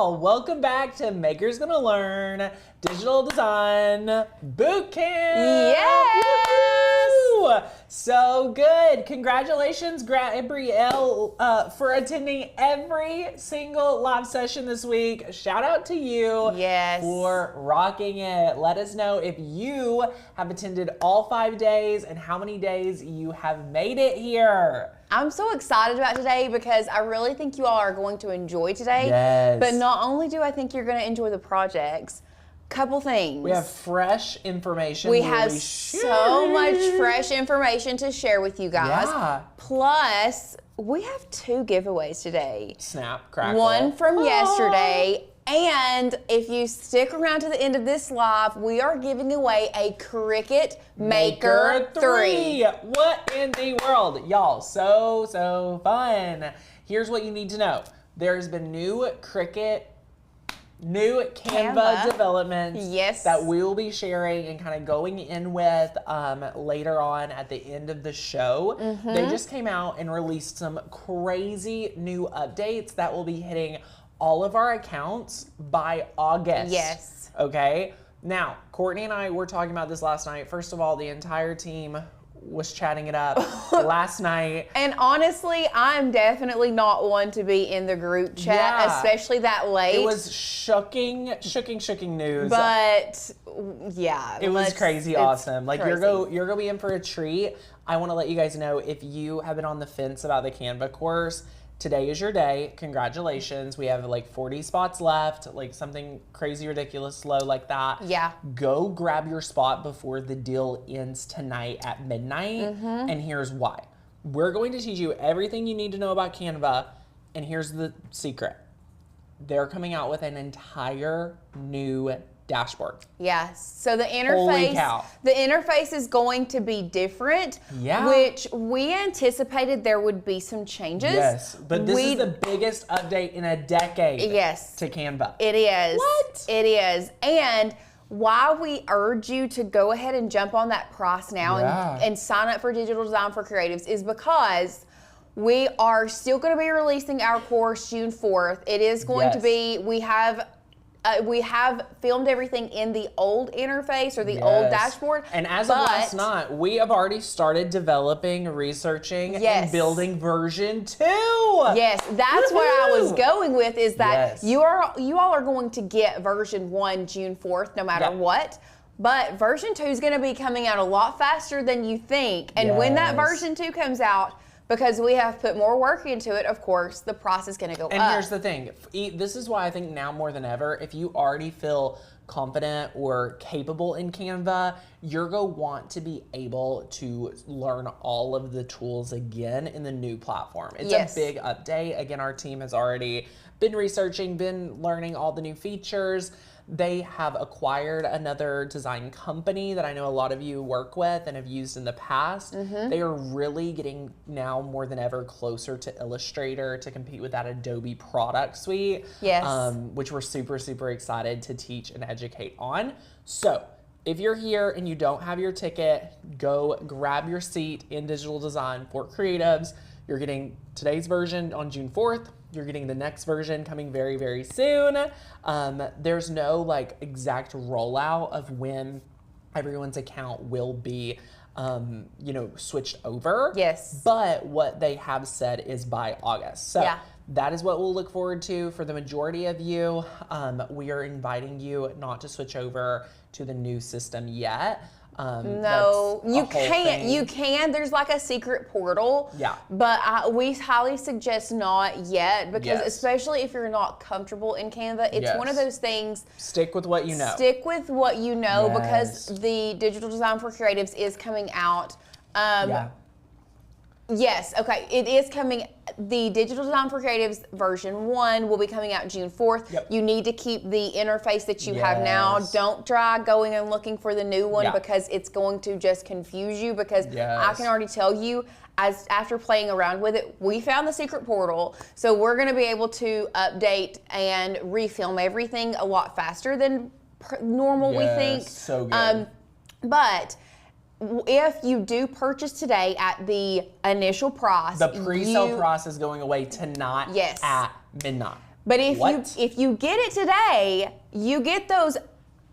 y'all, welcome back to Maker's Gonna Learn Digital Design Bootcamp. Yes! Woo! So good. Congratulations, Gabrielle, for attending every single live session this week. Shout out to you for rocking it. Let us know if you have attended all 5 days and how many days you have made it here. I'm so excited about today because I really think you all are going to enjoy today. Yes. But not only do I think you're going to enjoy the projects, couple things. We have fresh information. We have so much fresh information to share with you guys. Yeah. Plus, we have 2 giveaways today. Snap, crackle. One from yesterday. And if you stick around to the end of this live, we are giving away a Cricut Maker 3. What in the world? Y'all, so fun. Here's what you need to know. There's been new Canva developments that we will be sharing and kind of going in with later on at the end of the show. They just came out and released some crazy new updates that will be hitting all of our accounts by August. Yes. Okay? Now, Courtney and I were talking about this last night. First of all, the entire team was chatting it up last night. And honestly, I'm definitely not one to be in the group chat, especially that late. It was shocking news. But yeah, it was crazy awesome. Like crazy. you're gonna be in for a treat. I want to let you guys know, if you have been on the fence about the Canva course, today is your day. Congratulations. We have like 40 spots left, like something crazy, ridiculous low like that. Yeah. Go grab your spot before the deal ends tonight at midnight. And here's why. We're going to teach you everything you need to know about Canva. And here's the secret. They're coming out with an entire new dashboard. Yes. So the Holy cow. interface is going to be different. Yeah. Which we anticipated there would be some changes. Yes. But this is the biggest update in a decade. Yes. To Canva. It is. What? It is. And why we urge you to go ahead and jump on that price now and sign up for Digital Design for Creatives is because we are still going to be releasing our course June 4th. It is going to be, we have filmed everything in the old interface or the old dashboard. And as of last night, we have already started developing, researching, and building version 2. Yes, that's where I was going with, is that you all are going to get version 1 June 4th no matter what. But version 2 is going to be coming out a lot faster than you think. And when that version 2 comes out, because we have put more work into it, of course, the price is going to go up. And here's the thing. This is why I think now more than ever, if you already feel confident or capable in Canva, you're going to want to be able to learn all of the tools again in the new platform. It's a big update. Again, our team has already been researching, been learning all the new features. They have acquired another design company that I know a lot of you work with and have used in the past. They are really getting now more than ever closer to Illustrator to compete with that Adobe product suite, which we're super excited to teach and educate on. So if you're here and you don't have your ticket, go grab your seat in Digital Design for Creatives. You're getting today's version on June 4th. You're getting the next version coming very soon. There's no like exact rollout of when everyone's account will be switched over. Yes. But what they have said is by August. So that is what we'll look forward to for the majority of you. We are inviting you not to switch over to the new system yet. No, you can't. You can. There's like a secret portal. Yeah. But we highly suggest not yet, because especially if you're not comfortable in Canva, it's one of those things. Stick with what you know. Stick with what you know, because the Digital Design for Creatives is coming out. Yes, okay, it is coming. The Digital Design for Creatives version 1 will be coming out June 4th. You need to keep the interface that you have now. Don't try going and looking for the new one because it's going to just confuse you, because I can already tell you, after playing around with it, we found the secret portal. So we're going to be able to update and refilm everything a lot faster than normal, we think. So good. But if you do purchase today at the initial price, the pre-sale price is going away tonight at midnight. But if you get it today, you get those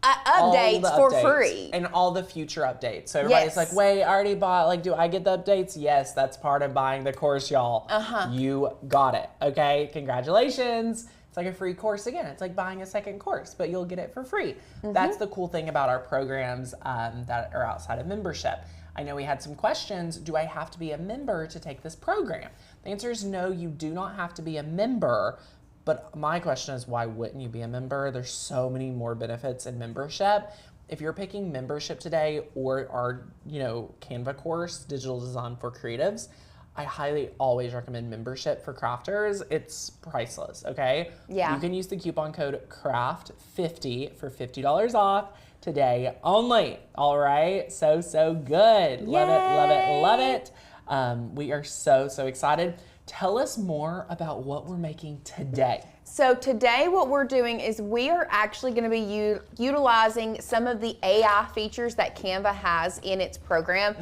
updates for free. And all the future updates. So everybody's like, wait, I already bought, like, do I get the updates? Yes, that's part of buying the course, y'all. You got it, okay? Congratulations. It's like a free course again. It's like buying a second course, but you'll get it for free. That's the cool thing about our programs that are outside of membership. I know we had some questions. Do I have to be a member to take this program? The answer is no, you do not have to be a member. But my question is, why wouldn't you be a member? There's so many more benefits in membership. If you're picking membership today or our, Canva course, Digital Design for Creatives, I highly always recommend membership for crafters. It's priceless, okay? Yeah. You can use the coupon code CRAFT50 for $50 off today only. All right? So good. Yay. Love it, love it, love it. We are so excited. Tell us more about what we're making today. So today what we're doing is we are actually going to be utilizing some of the AI features that Canva has in its program,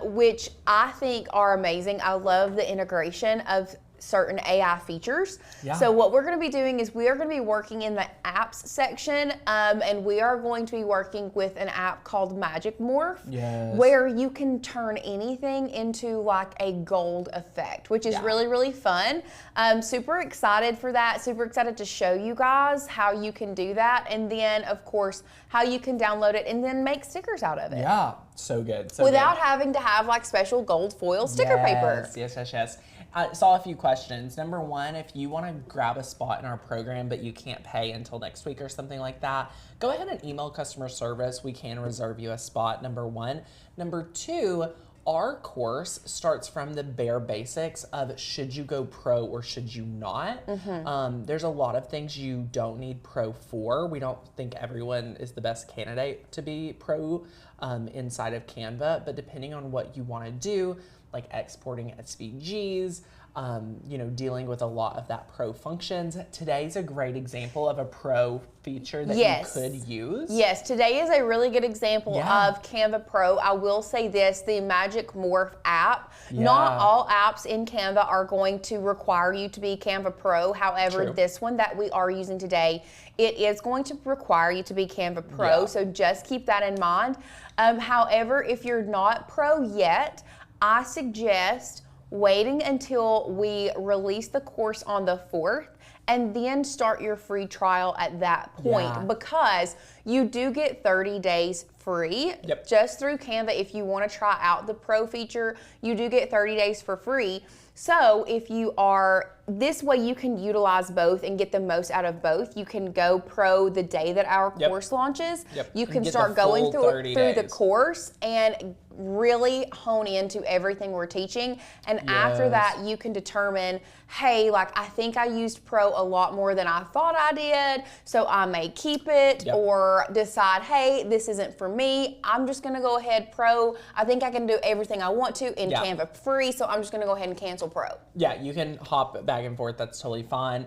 which I think are amazing. I love the integration of certain AI features. Yeah. So what we're going to be doing is we are going to be working in the apps section, and we are going to be working with an app called Magic Morph, where you can turn anything into like a gold effect, which is really fun. Super excited for that. Super excited to show you guys how you can do that, and then of course how you can download it and then make stickers out of it. Yeah, so good. Without having to have like special gold foil sticker paper. Yes. I saw a few questions. Number one, if you want to grab a spot in our program but you can't pay until next week or something like that, go ahead and email customer service. We can reserve you a spot, number one. Number two, our course starts from the bare basics of should you go pro or should you not. There's a lot of things you don't need pro for. We don't think everyone is the best candidate to be pro inside of Canva, but depending on what you want to do, like exporting SVGs, dealing with a lot of that pro functions. Today's a great example of a pro feature that you could use. Yes, today is a really good example of Canva Pro. I will say this, the Magic Morph app, not all apps in Canva are going to require you to be Canva Pro. However, this one that we are using today, it is going to require you to be Canva Pro, so just keep that in mind. However, if you're not pro yet, I suggest waiting until we release the course on the 4th and then start your free trial at that point, because you do get 30 days free just through Canva. If you want to try out the pro feature, you do get 30 days for free. So if you are, this way you can utilize both and get the most out of both. You can go pro the day that our course launches. You can start going through the course and really hone into everything we're teaching. And after that, you can determine, hey, like I think I used pro a lot more than I thought I did, so I may keep it, or decide, hey, this isn't for me. I'm just gonna go ahead pro. I think I can do everything I want to in Canva free, so I'm just gonna go ahead and cancel pro. Yeah, you can hop back and forth. That's totally fine.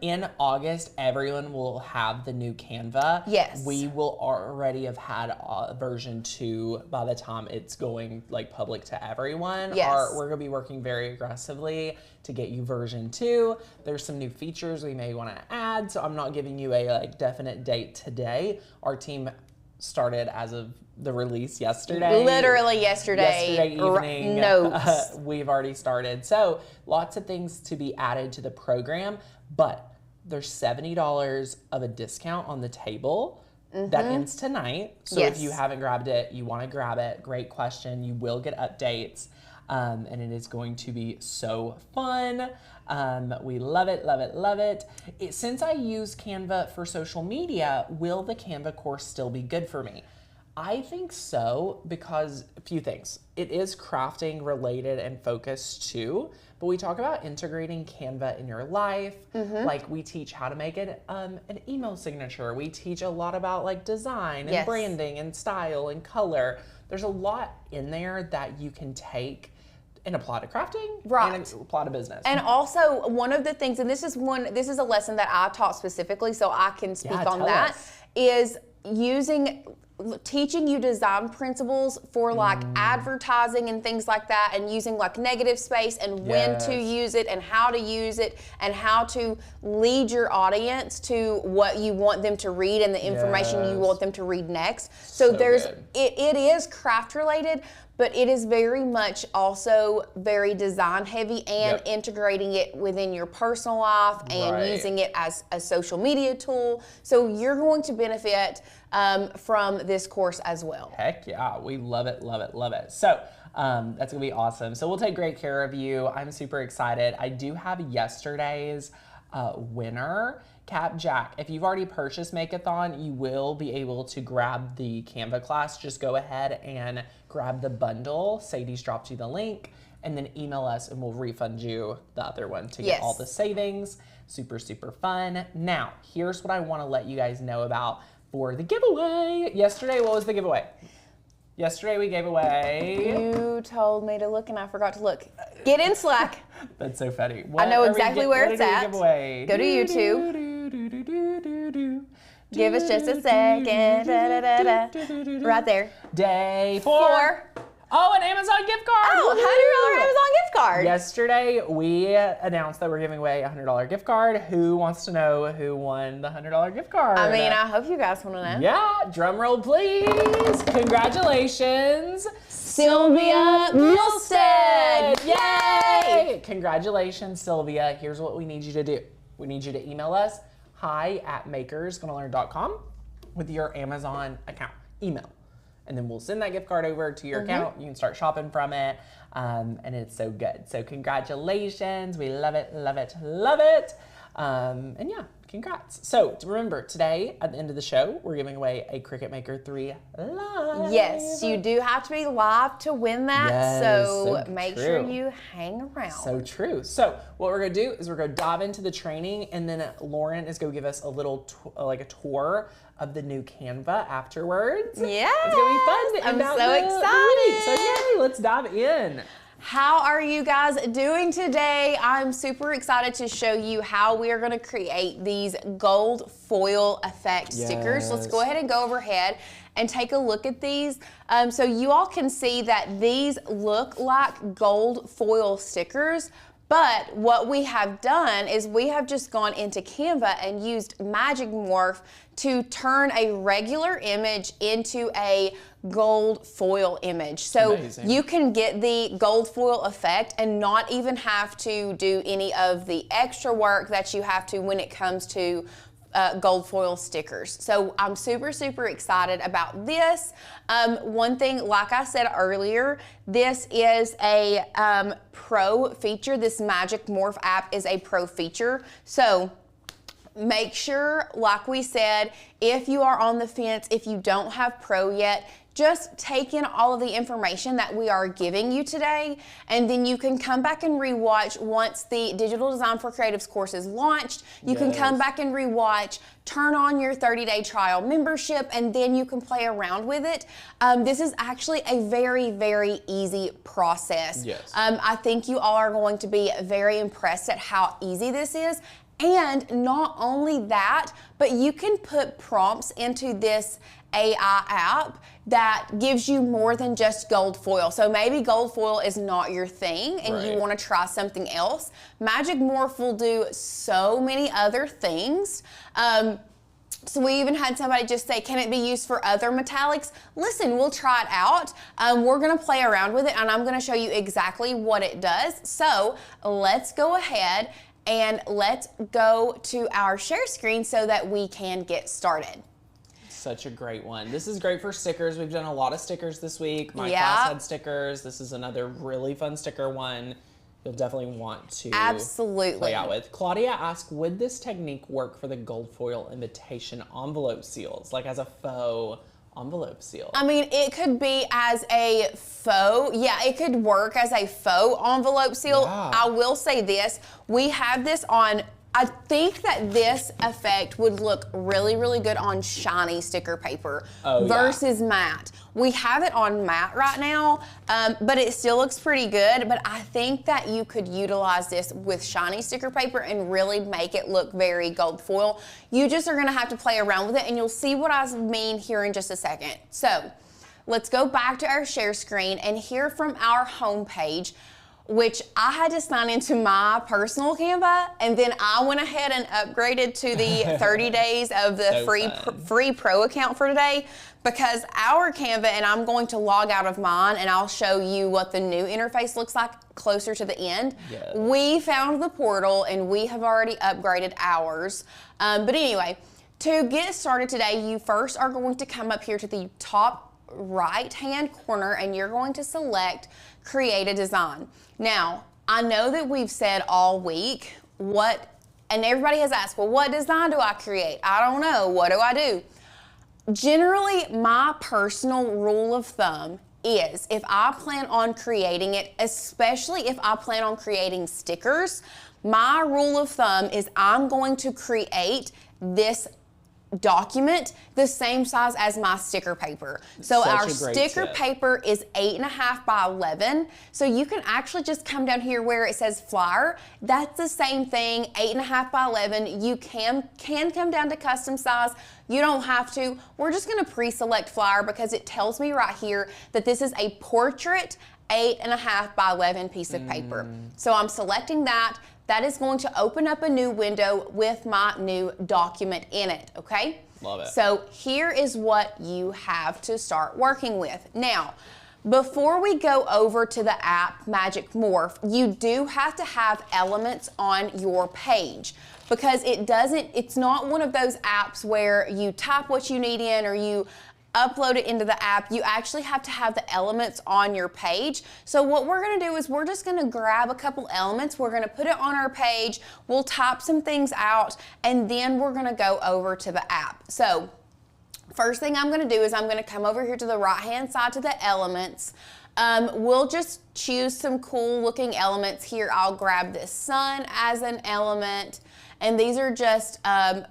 In August, everyone will have the new Canva. Yes. We will already have had version 2 by the time it's going like public to everyone. Yes. We're gonna be working very aggressively to get you version 2. There's some new features we may want to add, so I'm not giving you a definite date today. Our team started as of the release yesterday. Literally yesterday evening. Notes. We've already started. So lots of things to be added to the program, but there's $70 of a discount on the table. That ends tonight. So if you haven't grabbed it, you want to grab it. Great question. You will get updates. And it is going to be so fun. We love it, love it, love it. Since I use Canva for social media, will the Canva course still be good for me? I think so, because a few things. It is crafting related and focused too, but we talk about integrating Canva in your life. Like we teach how to make it an email signature. We teach a lot about like design and branding and style and color. There's a lot in there that you can take and apply to crafting and apply to business. And also one of the things, and this is a lesson that I taught specifically, so I can speak on that, is using teaching you design principles for like advertising and things like that, and using like negative space and when to use it and how to use it and how to lead your audience to what you want them to read and the information you want them to read next. So there's it is craft related, but it is very much also very design heavy and integrating it within your personal life and using it as a social media tool. So you're going to benefit from this course as well. Heck yeah, we love it, love it, love it. So that's gonna be awesome. So we'll take great care of you. I'm super excited. I do have yesterday's winner, Cap Jack. If you've already purchased Make-a-thon, you will be able to grab the Canva class. Just go ahead and grab the bundle. Sadie's dropped you the link, and then email us and we'll refund you the other one to get all the savings. Super, super fun. Now, here's what I wanna let you guys know about for the giveaway. Yesterday, what was the giveaway? Yesterday we gave away... You told me to look and I forgot to look. Get in Slack. That's so funny. I know exactly where it's at. Go to YouTube. Give us just a second. Right there. Day 4. Oh, an Amazon gift card! Oh, $100 Amazon gift card. Yesterday, we announced that we're giving away a $100 gift card. Who wants to know who won the $100 gift card? I mean, I hope you guys want to know. Yeah, drum roll, please. Congratulations, Sylvia Milstead. Yay! Congratulations, Sylvia. Here's what we need you to do. We need you to email us, hi@makersgonnalearn.com with your Amazon account. Email. And then we'll send that gift card over to your account. You can start shopping from it. And it's so good. So congratulations. We love it, love it, love it. And yeah, congrats. So remember, today at the end of the show, we're giving away a Cricut Maker 3 live. Yes, you do have to be live to win that. Yes, so make sure you hang around. So true. So what we're gonna do is we're gonna dive into the training, and then Lauren is gonna give us a little like a tour of the new Canva afterwards. Yeah, it's gonna be fun. I'm so excited. So yay, let's dive in. How are you guys doing today? I'm super excited to show you how we are going to create these gold foil effect stickers. Let's go ahead and go overhead and take a look at these. So you all can see that these look like gold foil stickers, but what we have done is we have just gone into Canva and used Magic Morph to turn a regular image into a gold foil image. So you can get the gold foil effect and not even have to do any of the extra work that you have to when it comes to gold foil stickers. So I'm super, super excited about this. One thing, like I said earlier, this is a pro feature. This Magic Morph app is a pro feature. So make sure, like we said, if you are on the fence, if you don't have pro yet, just take in all of the information that we are giving you today, and then you can come back and rewatch once the Digital Design for Creatives course is launched. You can come back and rewatch, turn on your 30-day trial membership, and then you can play around with it. This is actually a very, very easy process. I think you all are going to be very impressed at how easy this is. And not only that, but you can put prompts into this AI app that gives you more than just gold foil. So maybe gold foil is not your thing and you want to try something else. Magic Morph will do so many other things. So we even had somebody just say, can it be used for other metallics? Listen, we'll try it out. We're gonna play around with it and I'm gonna show you exactly what it does. So let's go ahead and let's go to our share screen so that we can get started. Such a great one. This is great for stickers. We've done a lot of stickers this week. My class had stickers. This is another really fun sticker one you'll definitely want to play out with. Claudia asked, would this technique work for the gold foil imitation envelope seals, like as a faux envelope seal? I mean, it could be as a faux, it could work as a faux envelope seal. I will say this, we have this on I think that this effect would look really, really good on shiny sticker paper versus matte. We have it on matte right now, but it still looks pretty good. But I think that you could utilize this with shiny sticker paper and really make it look very gold foil. You just are gonna have to play around with it, and you'll see what I mean here in just a second. So let's go back to our share screen, and here from our home page, which I had to sign into my personal Canva, and then I went ahead and upgraded to the 30 days of the free pro account for today, because our Canva, and I'm going to log out of mine and I'll show you what the new interface looks like closer to the end. Yes. We found the portal and we have already upgraded ours. But anyway, to get started today, you first are going to come up here to the top right-hand corner and you're going to select Create a Design. Now, I know that we've said all week and everybody has asked, well, what design do I create? I don't know, what do I do? Generally, my personal rule of thumb is if I plan on creating it, especially if I plan on creating stickers, my rule of thumb is I'm going to create this document the same size as my sticker paper. So our sticker paper is 8.5 by 11. So you can actually just come down here where it says flyer. That's the same thing, 8.5 by 11. You can come down to custom size. You don't have to. We're just gonna pre-select flyer because it tells me right here that this is a portrait 8.5 by 11 piece of paper. So I'm selecting that. That is going to open up a new window with my new document in it, okay? Love it. So here is what you have to start working with. Now, before we go over to the app Magic Morph, you do have to have elements on your page, because it's not one of those apps where you type what you need in or you upload it into the app. You actually have to have the elements on your page. So what we're gonna do is we're just gonna grab a couple elements, we're gonna put it on our page, we'll type some things out, and then we're gonna go over to the app. So first thing I'm gonna do is I'm gonna come over here to the right-hand side to the elements. We'll just choose some cool looking elements here. I'll grab this sun as an element. And these are just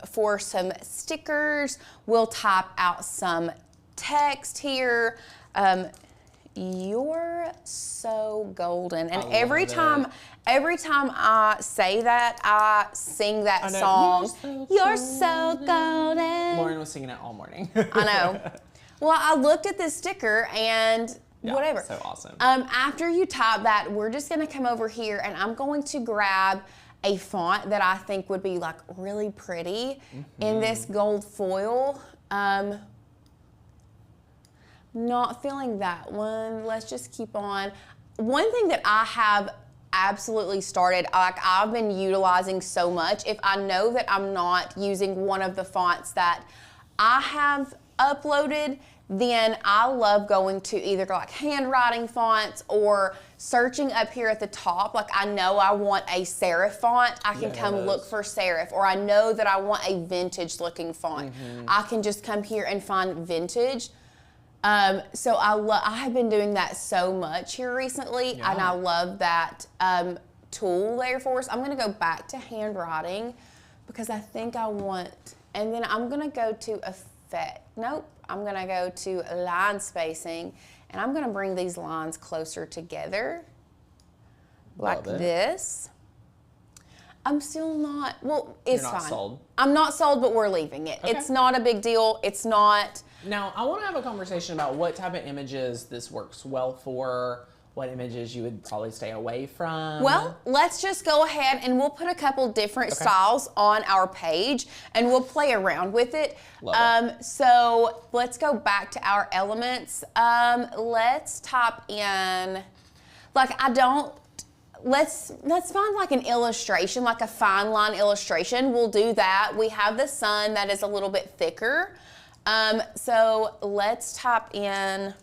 for some stickers. We'll type out some text here. You're so golden. And every time I say that, I sing that song. You're so golden. Lauren was singing it all morning. I know. Well, I looked at this sticker and whatever. So awesome. After you type that, we're just gonna come over here and I'm going to grab a font that I think would be like really pretty in this gold foil. Not feeling that one. Let's just keep on. One thing that I have absolutely started, like I've been utilizing so much, if I know that I'm not using one of the fonts that I have uploaded, then I love going to either like handwriting fonts or searching up here at the top. Like I know I want a serif font, I can come look for serif, or I know that I want a vintage looking font. I can just come here and find vintage. So I have been doing that so much here recently, and I love that tool there for us. I'm gonna go back to handwriting because I think I want, and then I'm gonna go to effect. Nope. I'm gonna go to line spacing, and I'm gonna bring these lines closer together, like this. I'm still not, well, it's fine. You're not sold? I'm not sold, but we're leaving it. Okay. It's not a big deal. It's not. Now, I wanna have a conversation about what type of images this works well for, what images you would probably stay away from. Well, let's just go ahead and we'll put a couple different styles on our page and we'll play around with it. So let's go back to our elements. Let's type in, like let's find like an illustration, like a fine line illustration. We'll do that. We have the sun that is a little bit thicker. So let's type in,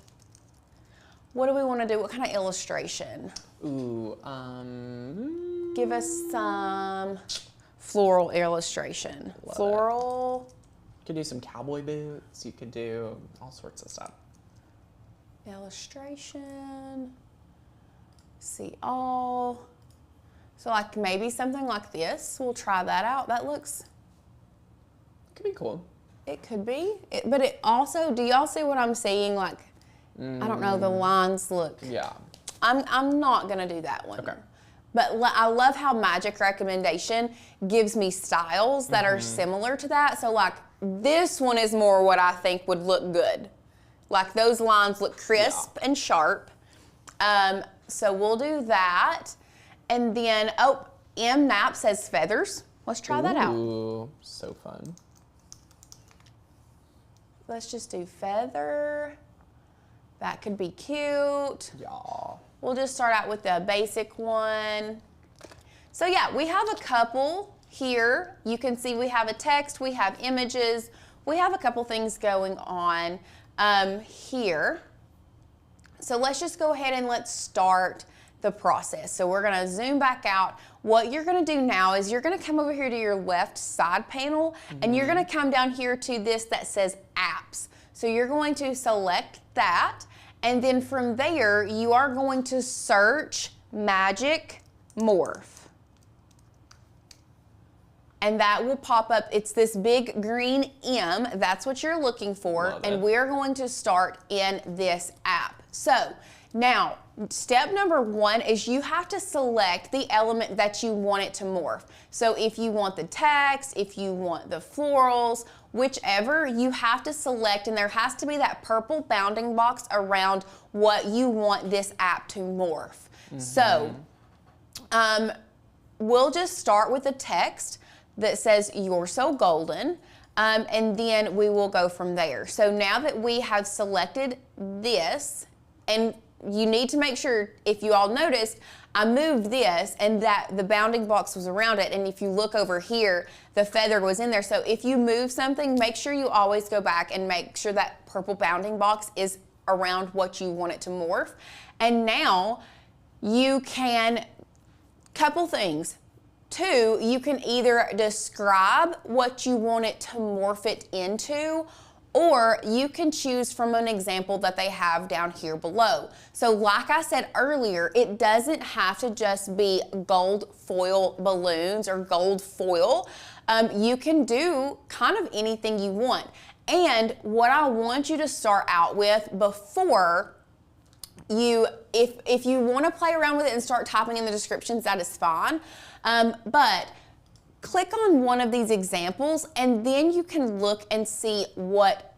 what do we want to do? What kind of illustration? Ooh, give us some floral illustration. Floral. You could do some cowboy boots. You could do all sorts of stuff. Illustration. See all. So like maybe something like this. We'll try that out. That looks... Could be cool. It could be. But it also, do y'all see what I'm seeing? Like, I don't know, the lines look... Yeah. I'm not going to do that one. Okay. But I love how Magic Recommendation gives me styles that are similar to that. So like this one is more what I think would look good. Like those lines look crisp and sharp. So we'll do that. And then, M-Nap says feathers. Let's try that out. Ooh, so fun. Let's just do feather. That could be cute. Yeah. We'll just start out with the basic one. So yeah, we have a couple here. You can see we have a text, we have images, we have a couple things going on here. So let's just go ahead and let's start the process. So we're gonna zoom back out. What you're gonna do now is you're gonna come over here to your left side panel and you're gonna come down here to this that says apps. So you're going to select that, and then from there, you are going to search Magic Morph. And that will pop up. It's this big green M. That's what you're looking for. And we're going to start in this app. So now, step number one is you have to select the element that you want it to morph. So if you want the text, if you want the florals, whichever, you have to select, and there has to be that purple bounding box around what you want this app to morph. So we'll just start with the text that says, "You're so golden," and then we will go from there. So now that we have selected this, and you need to make sure, if you all noticed, I moved this and that the bounding box was around it, and if you look over here, the feather was in there. So if you move something, make sure you always go back and make sure that purple bounding box is around what you want it to morph. And now you can, couple things. Two, you can either describe what you want it to morph it into, or you can choose from an example that they have down here below. So like I said earlier, it doesn't have to just be gold foil balloons or gold foil. You can do kind of anything you want. And what I want you to start out with before you, if you want to play around with it and start typing in the descriptions, that is fine. But click on one of these examples, and then you can look and see what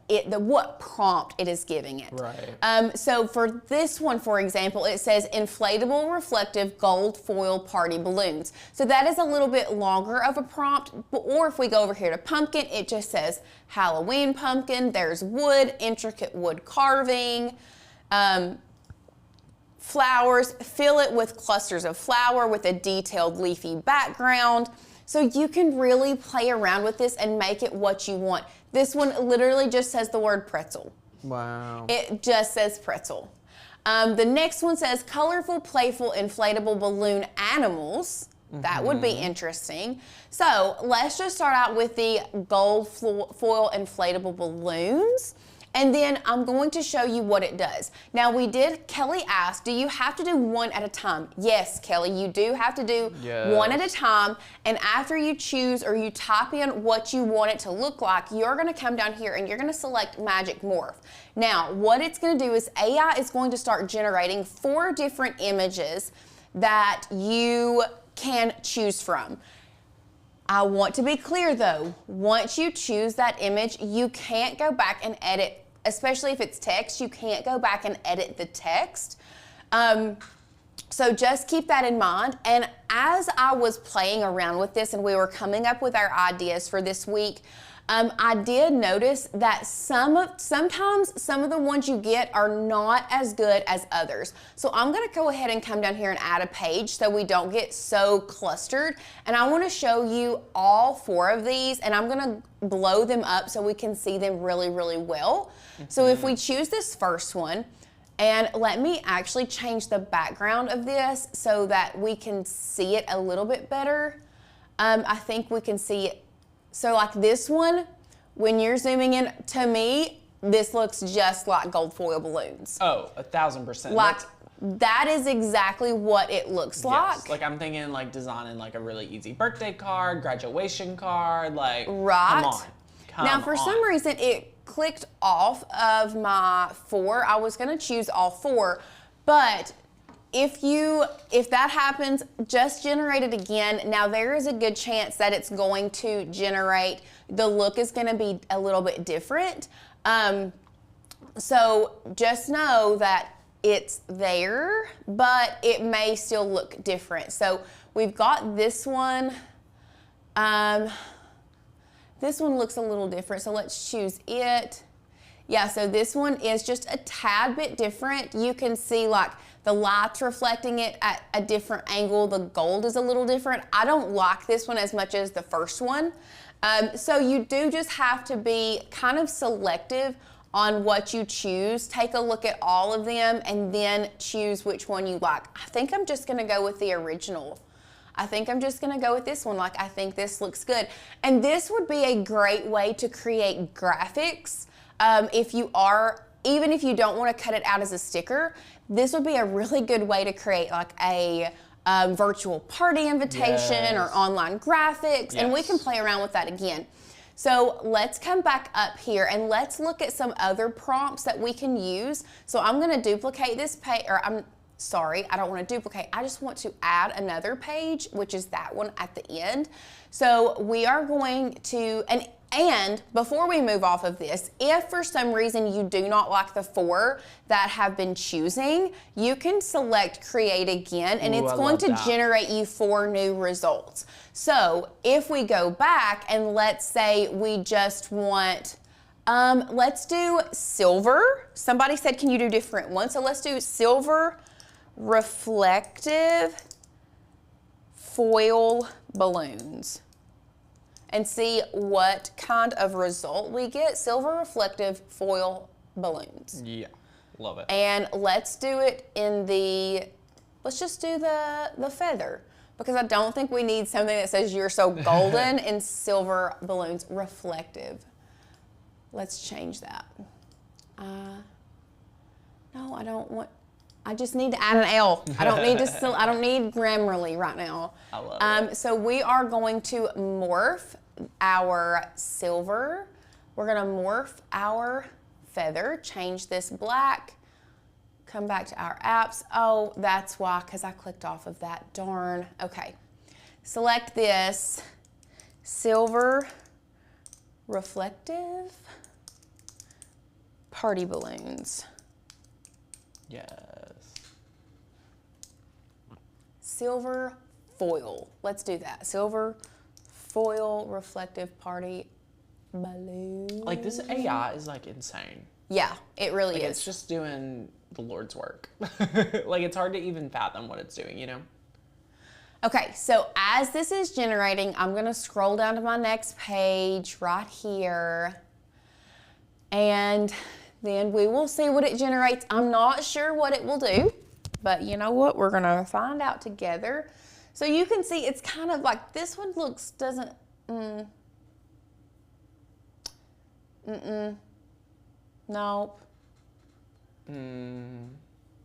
prompt it is giving it. Right. So for this one, for example, it says inflatable reflective gold foil party balloons. So that is a little bit longer of a prompt. Or if we go over here to pumpkin, it just says Halloween pumpkin. There's wood, intricate wood carving. Flowers, fill it with clusters of flower with a detailed leafy background. So you can really play around with this and make it what you want. This one literally just says the word pretzel. Wow. It just says pretzel. The next one says colorful, playful, inflatable balloon animals. That would be interesting. So let's just start out with the gold foil inflatable balloons. And then I'm going to show you what it does. Now Kelly asked, do you have to do one at a time? Yes, Kelly, you do have to do one at a time. And after you choose or you type in what you want it to look like, you're gonna come down here and you're gonna select Magic Morph. Now, what it's gonna do is AI is going to start generating 4 different images that you can choose from. I want to be clear though, once you choose that image, you can't go back and edit, especially if it's text, you can't go back and edit the text. So just keep that in mind. And as I was playing around with this and we were coming up with our ideas for this week, I did notice that sometimes some of the ones you get are not as good as others. So I'm gonna go ahead and come down here and add a page so we don't get so clustered. And I wanna show you all 4 of these, and I'm gonna blow them up so we can see them really, really well. So if we choose this first one, and let me actually change the background of this so that we can see it a little bit better. I think we can see it. So like this one, when you're zooming in, to me, this looks just like gold foil balloons. Oh, 1000%. Like that is exactly what it looks like. Yes, like I'm thinking like designing like a really easy birthday card, graduation card, like right. Come on. Now for some reason it clicked off of my 4. I was gonna choose all 4, but if that happens, just generate it again. Now there is a good chance that it's going to generate, the look is gonna be a little bit different. So just know that it's there, but it may still look different. So we've got this one. This one looks a little different, so let's choose it. Yeah, so this one is just a tad bit different. You can see like the light's reflecting it at a different angle. The gold is a little different. I don't like this one as much as the first one. So you do just have to be kind of selective on what you choose. Take a look at all of them and then choose which one you like. I think I'm just gonna go with the original. I think I'm just gonna go with this one. Like, I think this looks good. And this would be a great way to create graphics. Even if you don't wanna cut it out as a sticker, this would be a really good way to create like a virtual party invitation or online graphics. And we can play around with that again. So let's come back up here and let's look at some other prompts that we can use. So I'm gonna duplicate this page, or I don't wanna duplicate. I just want to add another page, which is that one at the end. So we are going to, and before we move off of this, if for some reason you do not like the 4 that have been choosing, you can select create again, and it's going to generate you 4 new results. So if we go back and let's say we just want, let's do silver. Somebody said, can you do different ones? So let's do silver reflective foil balloons and see what kind of result we get. Silver reflective foil balloons. Yeah, love it. And let's do it in let's just do the feather, because I don't think we need something that says you're so golden in silver balloons reflective. Let's change that. No, I don't want, I just need to add an L. I don't need Grammarly right now. I love it. So we are going to morph our silver. We're gonna morph our feather, change this black, come back to our apps. Oh, that's why, because I clicked off of that, darn. Okay, select this, silver reflective party balloons. Yes. Silver foil. Let's do that. Silver foil reflective party balloon. Like, this AI is like insane. Yeah, it really is. It's just doing the Lord's work. Like, it's hard to even fathom what it's doing, you know? Okay, so as this is generating, I'm gonna scroll down to my next page right here. And then we will see what it generates. I'm not sure what it will do, but you know what? We're gonna find out together. So you can see it's kind of like, this one looks, doesn't, nope.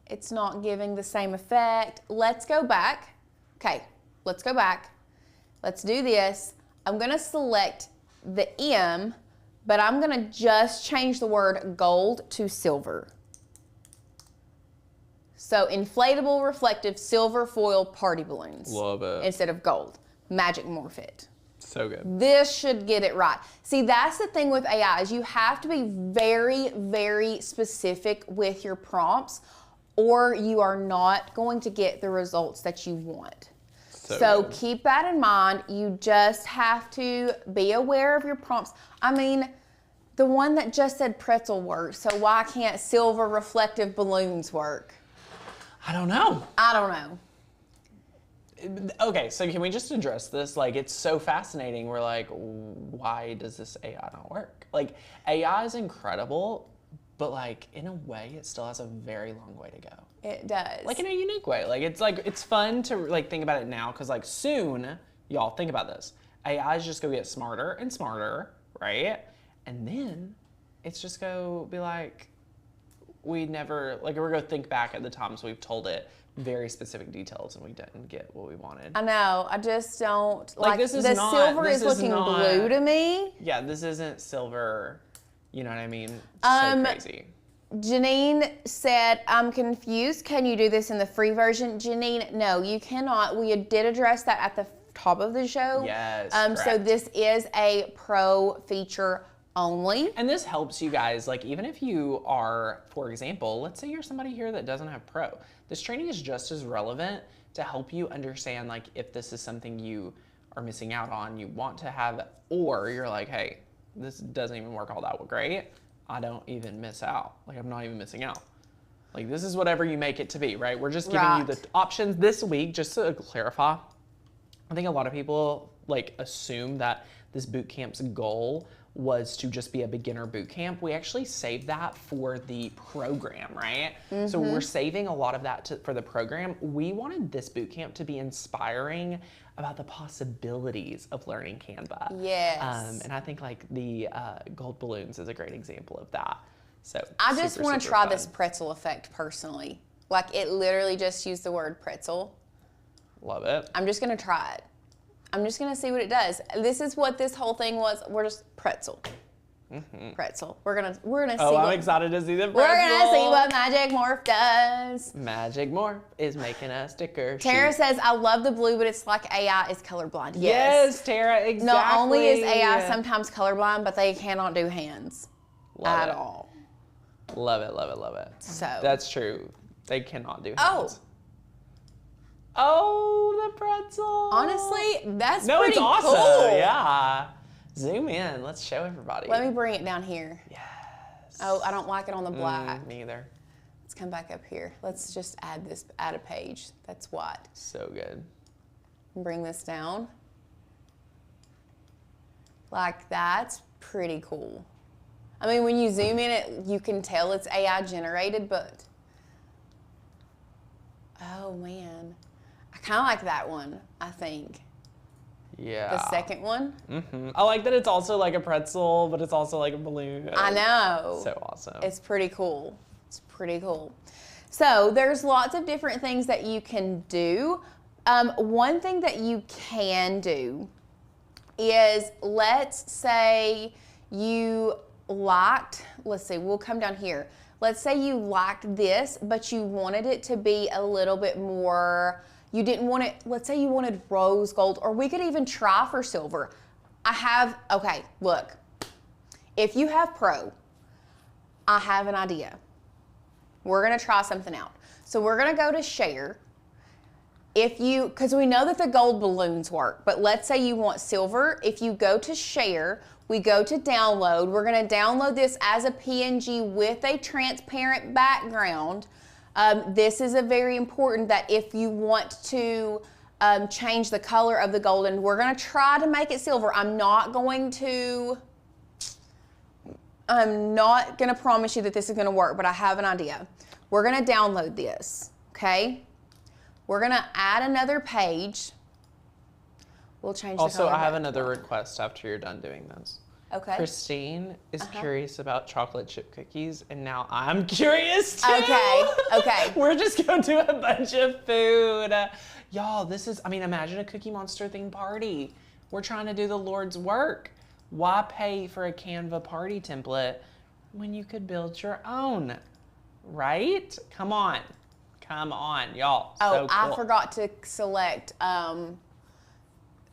It's not giving the same effect. Let's go back. Okay, let's go back. Let's do this. I'm gonna select the M, but I'm gonna just change the word gold to silver. So inflatable, reflective, silver foil party balloons. Love it. Instead of gold. Magic Morph it. So good. This should get it right. See, that's the thing with AI, is you have to be very, very specific with your prompts, or you are not going to get the results that you want. So keep that in mind. You just have to be aware of your prompts. I mean, the one that just said pretzel works, so why can't silver reflective balloons work? I don't know. I don't know. Okay, so can we just address this? Like, it's so fascinating. We're like, why does this AI not work? Like, AI is incredible, but like, in a way, it still has a very long way to go. It does. Like, in a unique way. Like, it's fun to like think about it now, because like soon, y'all think about this. AI is just gonna get smarter and smarter, right? And then it's just go be like, we never, like, we're going to think back at the times we've told it very specific details and we didn't get what we wanted. I know. I just don't. Like this is the not, silver this is looking blue to me. Yeah, this isn't silver. You know what I mean? So crazy. Janine said, I'm confused. Can you do this in the free version? Janine, no, you cannot. We did address that at the top of the show. Yes, so this is a pro feature only. And this helps you guys, like even if you are, for example, let's say you're somebody here that doesn't have pro. This training is just as relevant to help you understand like if this is something you are missing out on, you want to have, or you're like, hey, this doesn't even work all that great. I don't even miss out. Like I'm not even missing out. Like this is whatever you make it to be, right? We're just giving you the options this week, just to clarify. I think a lot of people like assume that this boot camp's goal was to just be a beginner boot camp. We actually saved that for the program, right? So we're saving a lot of that for the program. We wanted this boot camp to be inspiring about the possibilities of learning Canva. Yes. And I think like the gold balloons is a great example of that. So I just want to try this pretzel effect personally. Like it literally just used the word pretzel. Love it. I'm just gonna try it. I'm just gonna see what it does. This is what this whole thing was. We're just pretzel. Pretzel. We're gonna see. Oh, I'm excited to see the pretzel. We're gonna see what Magic Morph does. Magic Morph is making a sticker. Tara says, "I love the blue, but it's like AI is colorblind." Yes, Tara, exactly. Not only is AI sometimes colorblind, but they cannot do hands at all. Love it, love it, love it. So that's true. They cannot do hands. Oh, the pretzel. Honestly, that's pretty it's awesome. Cool. Yeah. Zoom in. Let's show everybody. Let me bring it down here. Yes. Oh, I don't like it on the black. Me either. Let's come back up here. Let's just add a page. That's what. So good. Bring this down. Like that's pretty cool. I mean, when you zoom in, you can tell it's AI generated, but oh man. I kind of like that one, I think. Yeah. The second one. I like that it's also like a pretzel, but it's also like a balloon. I know. So awesome. It's pretty cool. It's pretty cool. So there's lots of different things that you can do. One thing that you can do is, let's say you liked, let's see, we'll come down here. Let's say you liked this, but you wanted it to be a little bit more, you didn't want it, let's say you wanted rose gold, or we could even try for silver. Okay, look, if you have pro, I have an idea. We're gonna try something out. So we're gonna go to share. Because we know that the gold balloons work, but let's say you want silver. If you go to share, we go to download. We're gonna download this as a PNG with a transparent background. This is a very important that if you want to change the color of the golden, we're gonna try to make it silver. I'm not gonna promise you that this is gonna work, but I have an idea. We're gonna download this, okay? We're gonna add another page. We'll change the color. Also, I have another request after you're done doing this. Okay. Christine is curious about chocolate chip cookies, and now I'm curious too. Okay. We're just going to do a bunch of food. Y'all, imagine a Cookie Monster themed party. We're trying to do the Lord's work. Why pay for a Canva party template when you could build your own, right? Come on, y'all. Oh, so cool. I forgot to select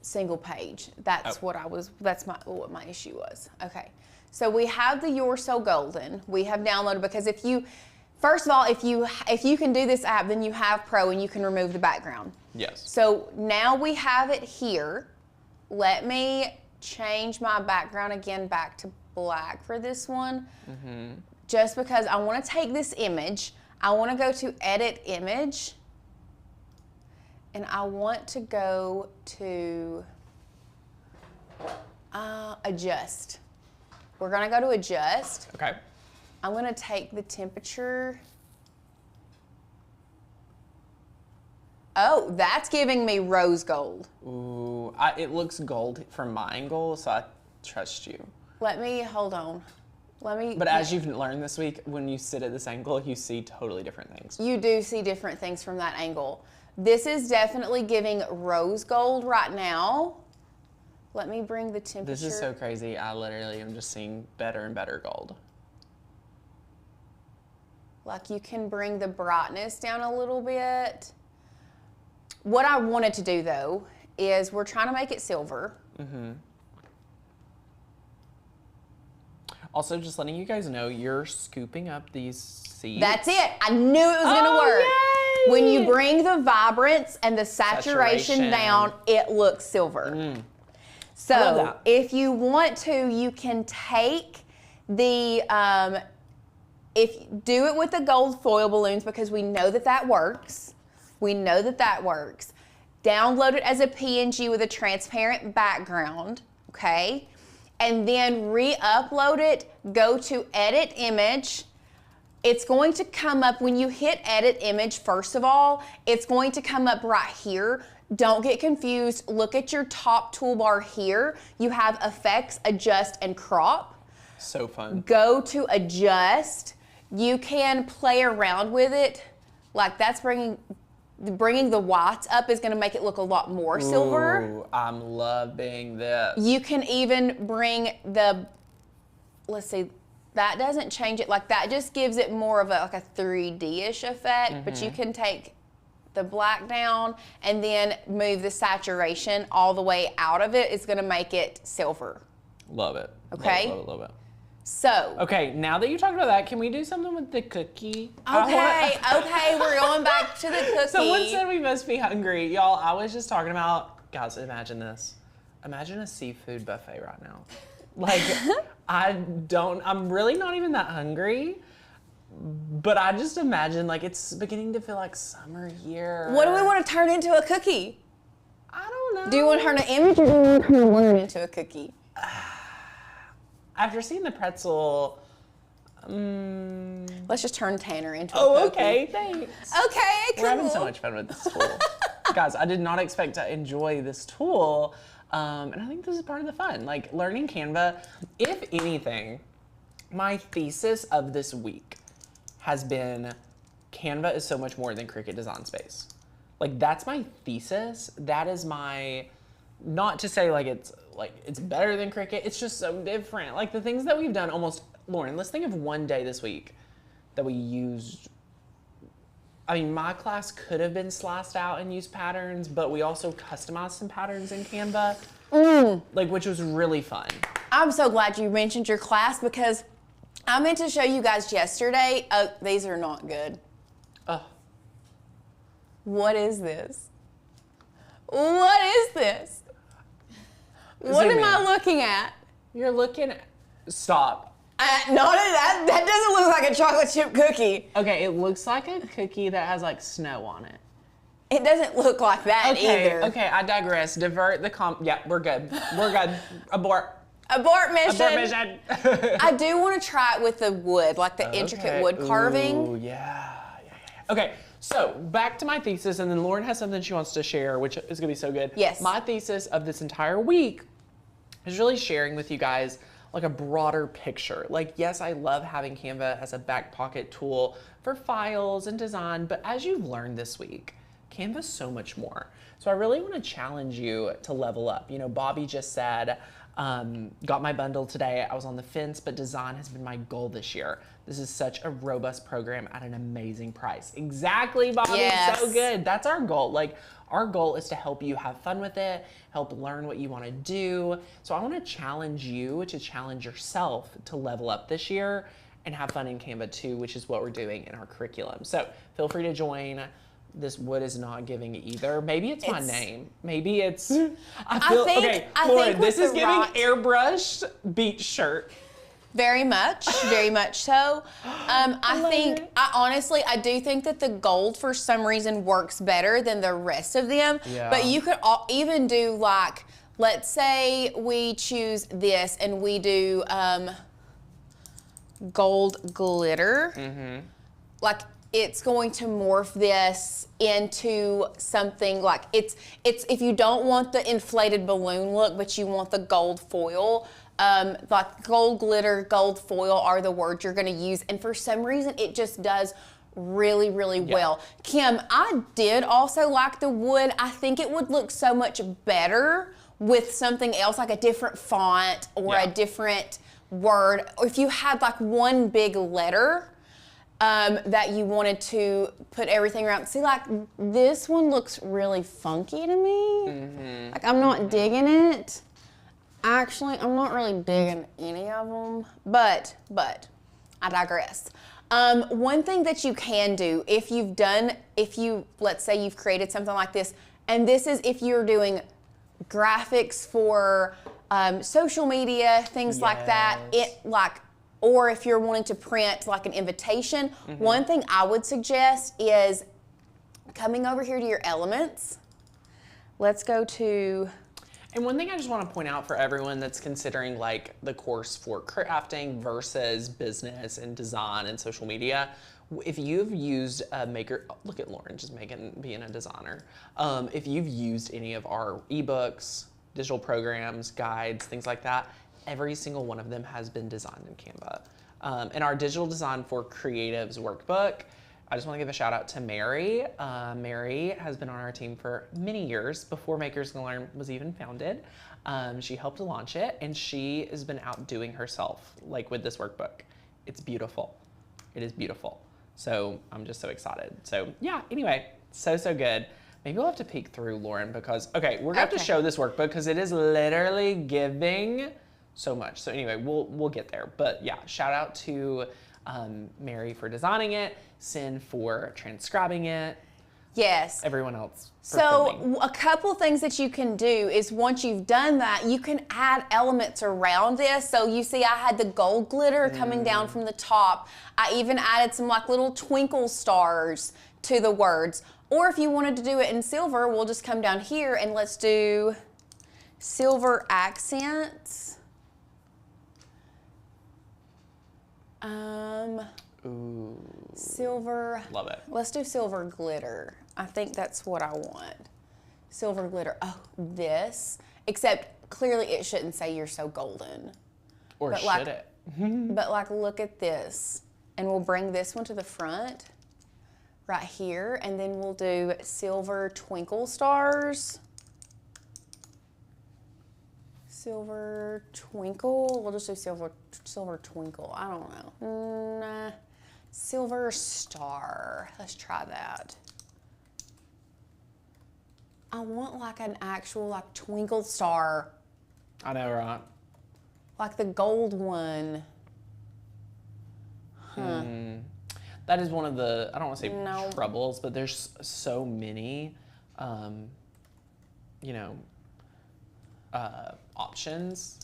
single page. That's what what my issue was. Okay, so we have the You're So Golden. We have downloaded, because first of all, if you can do this app, then you have Pro and you can remove the background. Yes. So now we have it here. Let me change my background again back to black for this one. Just because I want to take this image, I want to go to Edit Image, and I want to go to Adjust. We're going to go to Adjust. Okay. I'm going to take the temperature. Oh, that's giving me rose gold. Ooh, it looks gold from my angle, so I trust you. Hold on. But as you've learned this week, when you sit at this angle, you see totally different things. You do see different things from that angle. This is definitely giving rose gold right now. Let me bring the temperature. This is so crazy. I literally am just seeing better and better gold. Like, you can bring the brightness down a little bit. What I wanted to do, though, is we're trying to make it silver. Mm-hmm. Also, just letting you guys know, you're scooping up these seeds. That's it. I knew it was going to work. Yay! When you bring the vibrance and the saturation down, it looks silver. Mm. So if you want to, you can take the, do it with the gold foil balloons, because we know that that works. We know that that works. Download it as a PNG with a transparent background, okay? And then re-upload it, go to edit image. It's going to come up, when you hit edit image, first of all, it's going to come up right here. Don't get confused. Look at your top toolbar here. You have effects, adjust, and crop. So fun. Go to adjust. You can play around with it. Like, that's bringing the whites up is going to make it look a lot more silver. Ooh, I'm loving this. You can even bring the, let's see, that doesn't change it. Like, that just gives it more of a 3D-ish effect. Mm-hmm. But you can take the black down and then move the saturation all the way out of it. It's going to make it silver. Love it. Okay? Love it. So. Okay, now that you talked about that, can we do something with the cookie? Okay, we're going back to the cookie. Someone said we must be hungry. Y'all, I was just talking about, guys, imagine this. Imagine a seafood buffet right now. Like, I'm really not even that hungry, but I just imagine, like, it's beginning to feel like summer here. What do we want to turn into a cookie? I don't know. Do you want to turn an image, or do you want to turn one into a cookie? After seeing the pretzel, let's just turn Tanner into a cookie. Oh, okay, thanks. Okay, cool. We're having so much fun with this tool. Guys, I did not expect to enjoy this tool, and I think this is part of the fun. Like, learning Canva, if anything, my thesis of this week has been Canva is so much more than Cricut Design Space. Like, that's my thesis. That is my, not to say it's better than Cricut. It's just so different. Like, the things that we've done almost, Lauren, let's think of one day this week that we used. I mean, my class could have been sliced out and used patterns, but we also customized some patterns in Canva, which was really fun. I'm so glad you mentioned your class, because I meant to show you guys yesterday. These are not good. What is this? What is this? What am I looking at? You're looking at, stop. That doesn't look like a chocolate chip cookie. Okay, it looks like a cookie that has like snow on it. It doesn't look like that either. Okay, I digress. Divert the yeah, we're good. We're good. Abort. Abort mission. Abort mission. I do want to try it with the wood, like the intricate wood carving. Ooh, yeah. Okay, so back to my thesis, and then Lauren has something she wants to share, which is gonna be so good. Yes. My thesis of this entire week is really sharing with you guys like a broader picture. Like, yes, I love having Canva as a back pocket tool for files and design, but as you've learned this week, Canva's so much more. So I really want to challenge you to level up. You know, Bobby just said, got my bundle today. I was on the fence, but design has been my goal this year. This is such a robust program at an amazing price. Exactly, Bobby. Yes. So good. That's our goal. Like, our goal is to help you have fun with it, help learn what you want to do. So I want to challenge you to challenge yourself to level up this year and have fun in Canva too, which is what we're doing in our curriculum. So feel free to join. This wood is not giving either. Maybe it's my name. Maybe it's, okay, Lauren, this is giving airbrushed beach shirt. Very much so. I do think that the gold for some reason works better than the rest of them. Yeah. But you could even do, like, let's say we choose this and we do gold glitter. Mm-hmm. Like, it's going to morph this into something like, it's if you don't want the inflated balloon look, but you want the gold foil, like gold glitter, gold foil are the words you're going to use. And for some reason, it just does really, really well. Kim, I did also like the wood. I think it would look so much better with something else, like a different font or a different word. Or if you had like one big letter that you wanted to put everything around. See, like this one looks really funky to me. Like I'm not digging it. Actually, I'm not really digging any of them, but I digress. One thing that you can do let's say you've created something like this, and this is if you're doing graphics for social media, things like that, or if you're wanting to print like an invitation, one thing I would suggest is coming over here to your elements. Let's go to... And one thing I just want to point out for everyone that's considering like the course for crafting versus business and design and social media, if you've used a maker, look at Lauren just being a designer. If you've used any of our ebooks, digital programs, guides, things like that, every single one of them has been designed in Canva. And our digital design for creatives workbook, I just want to give a shout out to Mary. Mary has been on our team for many years before Makers Gonna Learn was even founded. She helped to launch it, and she has been outdoing herself like with this workbook. It's beautiful. It is beautiful. So I'm just so excited. So yeah, anyway, so good. Maybe we'll have to peek through, Lauren, because, okay, we're gonna have to show this workbook because it is literally giving so much. So anyway, we'll get there. But yeah, shout out to Mary for designing it, Sin for transcribing it. Yes. Everyone else. So a couple things that you can do is once you've done that, you can add elements around this. So you see I had the gold glitter coming down from the top. I even added some like little twinkle stars to the words. Or if you wanted to do it in silver, we'll just come down here and let's do silver accents. Ooh. Silver. Love it. Let's do silver glitter. I think that's what I want. Silver glitter. Oh, this. Except clearly it shouldn't say you're so golden. Or but should like, it? But like, look at this. And we'll bring this one to the front right here. And then we'll do silver twinkle stars. Silver twinkle. We'll just do silver twinkle. I don't know. Nah. Silver star. Let's try that. I want like an actual like twinkle star. I know, right? Like the gold one. Huh. That is one of the, I don't want to say troubles, but there's so many, options.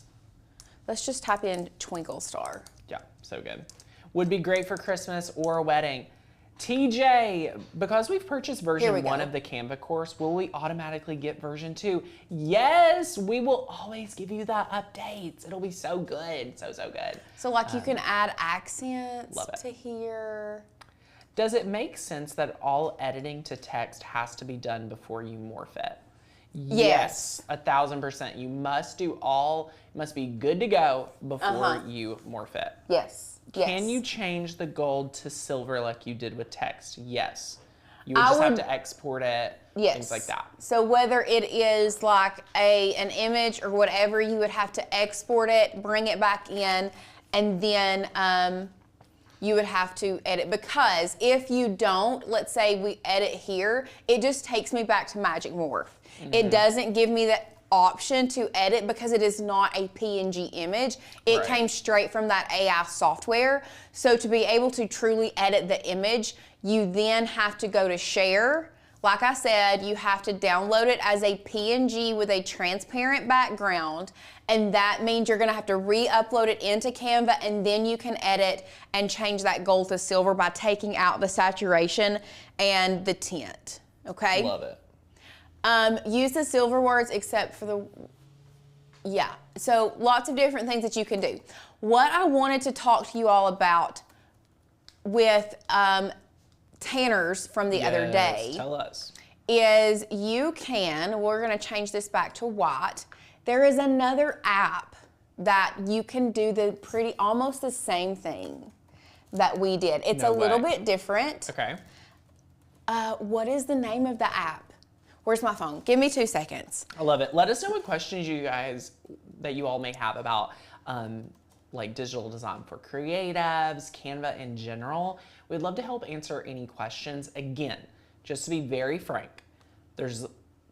Let's just type in twinkle star. Yeah, so good. Would be great for Christmas or a wedding. TJ, because we've purchased version 1 of the Canva course, will we automatically get version 2? Yes, we will always give you the updates. It'll be so good, so good. So like you can add accents to here. Does it make sense that all editing to text has to be done before you morph it? Yes, 1000%. You must do all, it must be good to go before you morph it. Yes. Can you change the gold to silver like you did with text? Yes. You would just have to export it, things like that. So whether it is like an image or whatever, you would have to export it, bring it back in, and then you would have to edit. Because if you don't, let's say we edit here, it just takes me back to Magic Morph. It doesn't give me the option to edit because it is not a PNG image. It came straight from that AI software. So to be able to truly edit the image, you then have to go to share. Like I said, you have to download it as a PNG with a transparent background, and that means you're gonna have to re-upload it into Canva, and then you can edit and change that gold to silver by taking out the saturation and the tint, okay? Love it. Use the silver words except for the, so lots of different things that you can do. What I wanted to talk to you all about with tanners from the other day. Tell us. Is you can, we're gonna change this back to white. There is another app that you can do almost the same thing that we did. It's a little bit different. Okay. What is the name of the app? Where's my phone? Give me 2 seconds. I love it. Let us know what questions that you all may have about like digital design for creatives, Canva in general. We'd love to help answer any questions. Again, just to be very frank, there's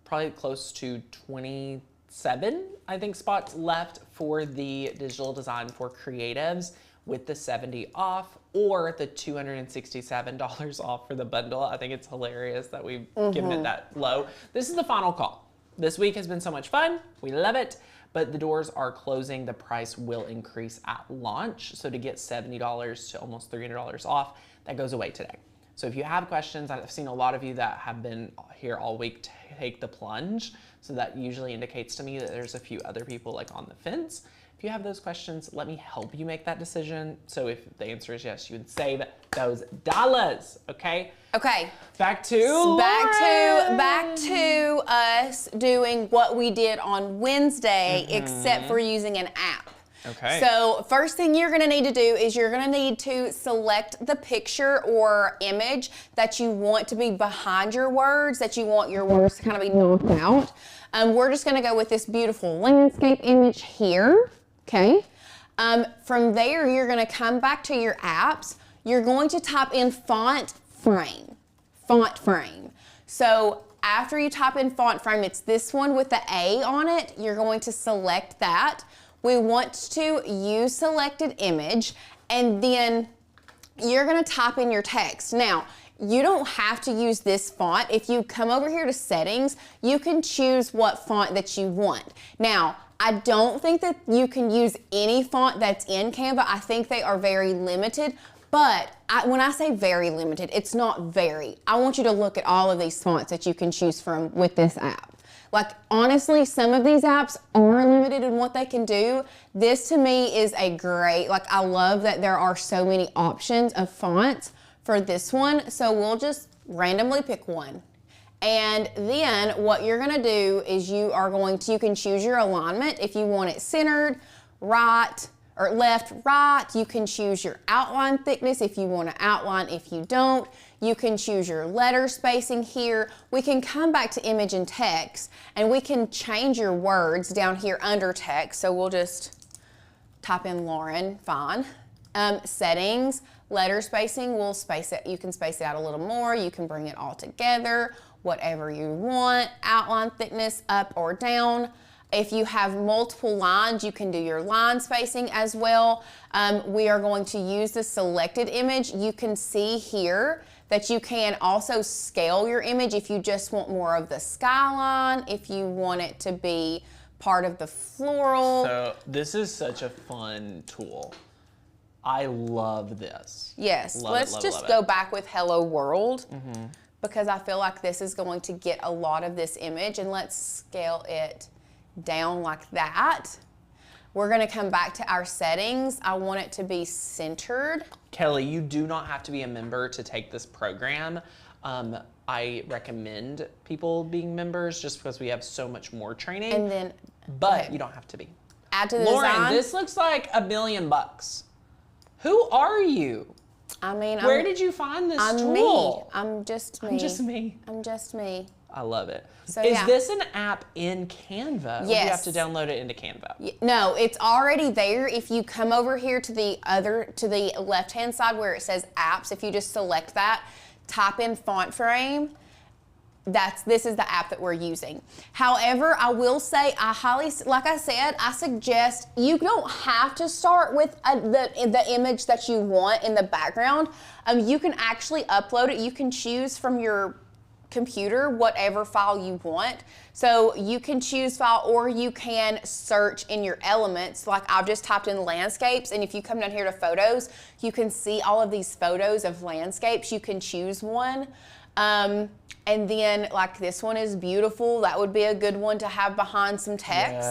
probably close to 27, I think, spots left for the digital design for creatives with the 70 off or the $267 off for the bundle. I think it's hilarious that we've given it that low. This is the final call. This week has been so much fun. We love it, but the doors are closing. The price will increase at launch. So to get $70 to almost $300 off, that goes away today. So if you have questions, I've seen a lot of you that have been here all week take the plunge. So that usually indicates to me that there's a few other people like on the fence. If you have those questions, let me help you make that decision. So if the answer is yes, you would save those dollars, okay? Okay. Back to us doing what we did on Wednesday, except for using an app. Okay. So first thing you're gonna need to do is you're gonna need to select the picture or image that you want to be behind your words, that you want your words to kind of be knocked out. We're just gonna go with this beautiful landscape image here, okay? From there, you're gonna come back to your apps. You're going to type in font frame. So after you type in font frame, it's this one with the A on it. You're going to select that. We want to use selected image, and then you're gonna type in your text. Now, you don't have to use this font. If you come over here to settings, you can choose what font that you want. Now, I don't think that you can use any font that's in Canva. I think they are very limited, but when I say very limited, it's not very. I want you to look at all of these fonts that you can choose from with this app. Like, honestly, some of these apps are limited in what they can do. This to me is a great, like, I love that there are so many options of fonts for this one. So we'll just randomly pick one. And then what you're gonna do is you can choose your alignment. If you want it centered, right, or left, right. You can choose your outline thickness if you want to outline. If you don't, you can choose your letter spacing here. We can come back to image and text, and we can change your words down here under text. So we'll just type in Lauren, fine. Settings, letter spacing, we'll space it. You can space it out a little more. You can bring it all together, whatever you want. Outline thickness, up or down. If you have multiple lines, you can do your line spacing as well. We are going to use the selected image. You can see here that you can also scale your image if you just want more of the skyline, if you want it to be part of the floral. So this is such a fun tool. I love this. Yes, let's just go back with Hello World, because I feel like this is going to get a lot of this image, and let's scale it down like that. We're gonna come back to our settings. I want it to be centered. Kelly, you do not have to be a member to take this program. I recommend people being members just because we have so much more training. And then, but you don't have to be. Add to the Lauren, design. this looks like $1 million. Who are you? I mean, where did you find this tool? Me. I'm just me. I'm just me. I'm just me. I love it. So, is this an app in Canva? Yes. Or do you have to download it into Canva? No, it's already there. If you come over here to the left-hand side where it says apps, if you just select that, type in font frame, this is the app that we're using. However, I will say, like I said, I suggest you don't have to start with the image that you want in the background. You can actually upload it. You can choose from your computer whatever file you want. So you can choose file, or you can search in your elements. Like I've just typed in landscapes, and if you come down here to photos, you can see all of these photos of landscapes. You can choose one. And then like this one is beautiful. That would be a good one to have behind some text.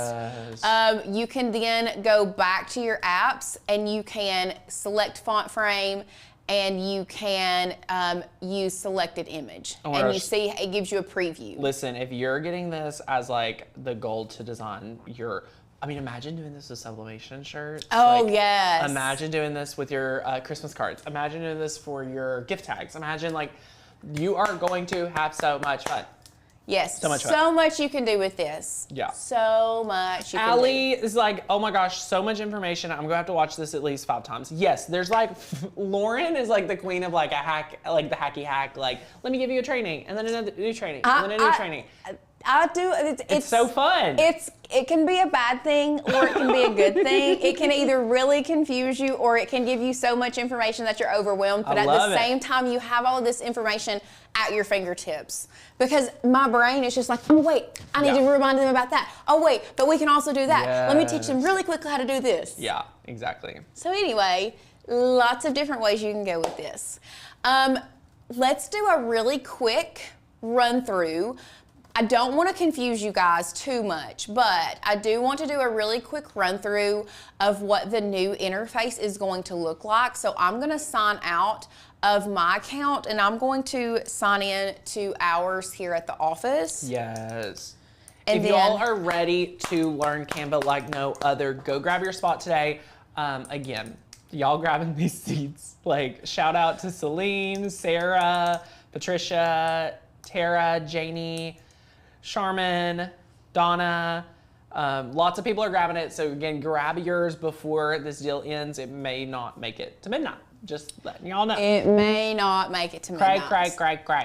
Yes. You can then go back to your apps, and you can select font frame, and you can use selected image. And you see it gives you a preview. Listen, if you're getting this as like the goal to design your I mean, imagine doing this with sublimation shirts. Oh, yes. Imagine doing this with your Christmas cards. Imagine doing this for your gift tags. Imagine, like, you are going to have so much fun. Yes. So much fun. So much you can do with this. Yeah. So much you can do. Allie is like, oh my gosh, so much information. I'm going to have to watch this at least 5 times. Yes, there's like, Lauren is like the queen of like a hack, like the hacky hack. Like, let me give you a training and then another new training and then a new training. I do. It's so fun. It can be a bad thing or it can be a good thing. It can either really confuse you or it can give you so much information that you're overwhelmed. But at the same time, you have all of this information at your fingertips. Because my brain is just like, oh wait, I need to remind them about that. Oh wait, but we can also do that. Yes. Let me teach them really quickly how to do this. Yeah, exactly. So anyway, lots of different ways you can go with this. Let's do a really quick run through. I don't want to confuse you guys too much, but I do want to do a really quick run through of what the new interface is going to look like. So I'm going to sign out of my account and I'm going to sign in to ours here at the office. Yes. And if y'all are ready to learn Canva like no other, go grab your spot today. Again, y'all grabbing these seats. Like, shout out to Celine, Sarah, Patricia, Tara, Janie, Charmin, Donna, lots of people are grabbing it. So again, grab yours before this deal ends. It may not make it to midnight. Just letting y'all know. It may not make it to midnight. Craig.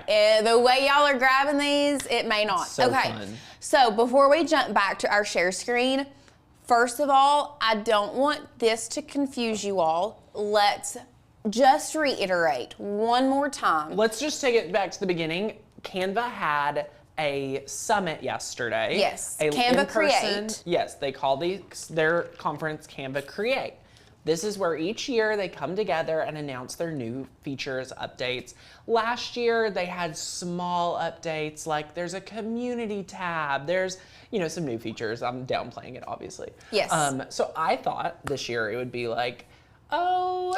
The way y'all are grabbing these, it may not. So fun. So before we jump back to our share screen, first of all, I don't want this to confuse you all. Let's just reiterate one more time. Let's just take it back to the beginning. Canva had a summit yesterday. Yes, Canva Create. Yes, they call their conference Canva Create. This is where each year they come together and announce their new features, updates. Last year they had small updates, like there's a community tab, there's some new features. I'm downplaying it, obviously. Yes. So I thought this year it would be like, we'll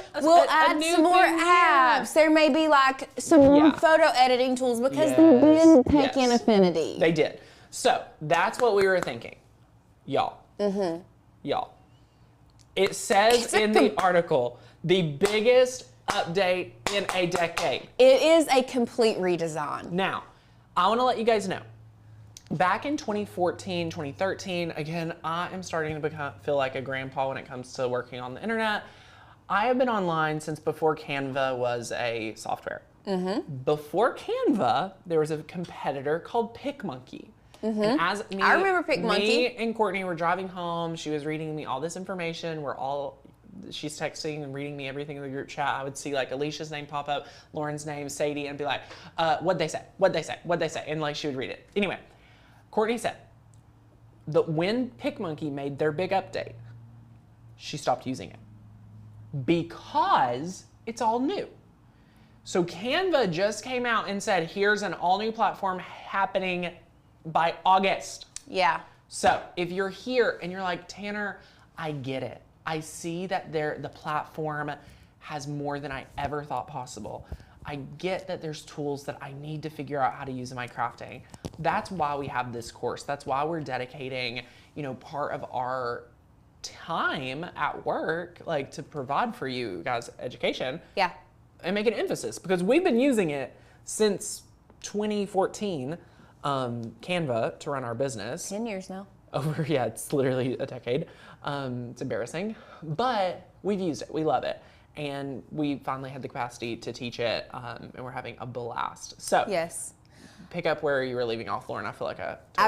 add some more apps. There may be like some photo editing tools because they did take in Affinity. They did. So that's what we were thinking. Y'all. Y'all. It says in the article, the biggest update in a decade. It is a complete redesign. Now, I want to let you guys know. Back in 2014, 2013, again, I am starting to feel like a grandpa when it comes to working on the internet. I have been online since before Canva was a software. Before Canva, there was a competitor called PicMonkey. And as I remember PicMonkey. Me and Courtney were driving home. She was reading me all this information. She's texting and reading me everything in the group chat. I would see like Alicia's name pop up, Lauren's name, Sadie, and be like, what'd they say? What'd they say? What'd they say? And like she would read it. Anyway, Courtney said that when PicMonkey made their big update, she stopped using it because it's all new. So Canva just came out and said, here's an all new platform happening by August. Yeah. So if you're here and you're like, Tanner, I get it. I see that the platform has more than I ever thought possible. I get that there's tools that I need to figure out how to use in my crafting. That's why we have this course. That's why we're dedicating, part of our time at work, like to provide for you guys education. Yeah. And make an emphasis because we've been using it since 2014. Canva to run our business. 10 years now. It's literally a decade. It's embarrassing, but we've used it. We love it. And we finally had the capacity to teach it, and we're having a blast. So yes. Pick up where you were leaving off, Lauren. I feel like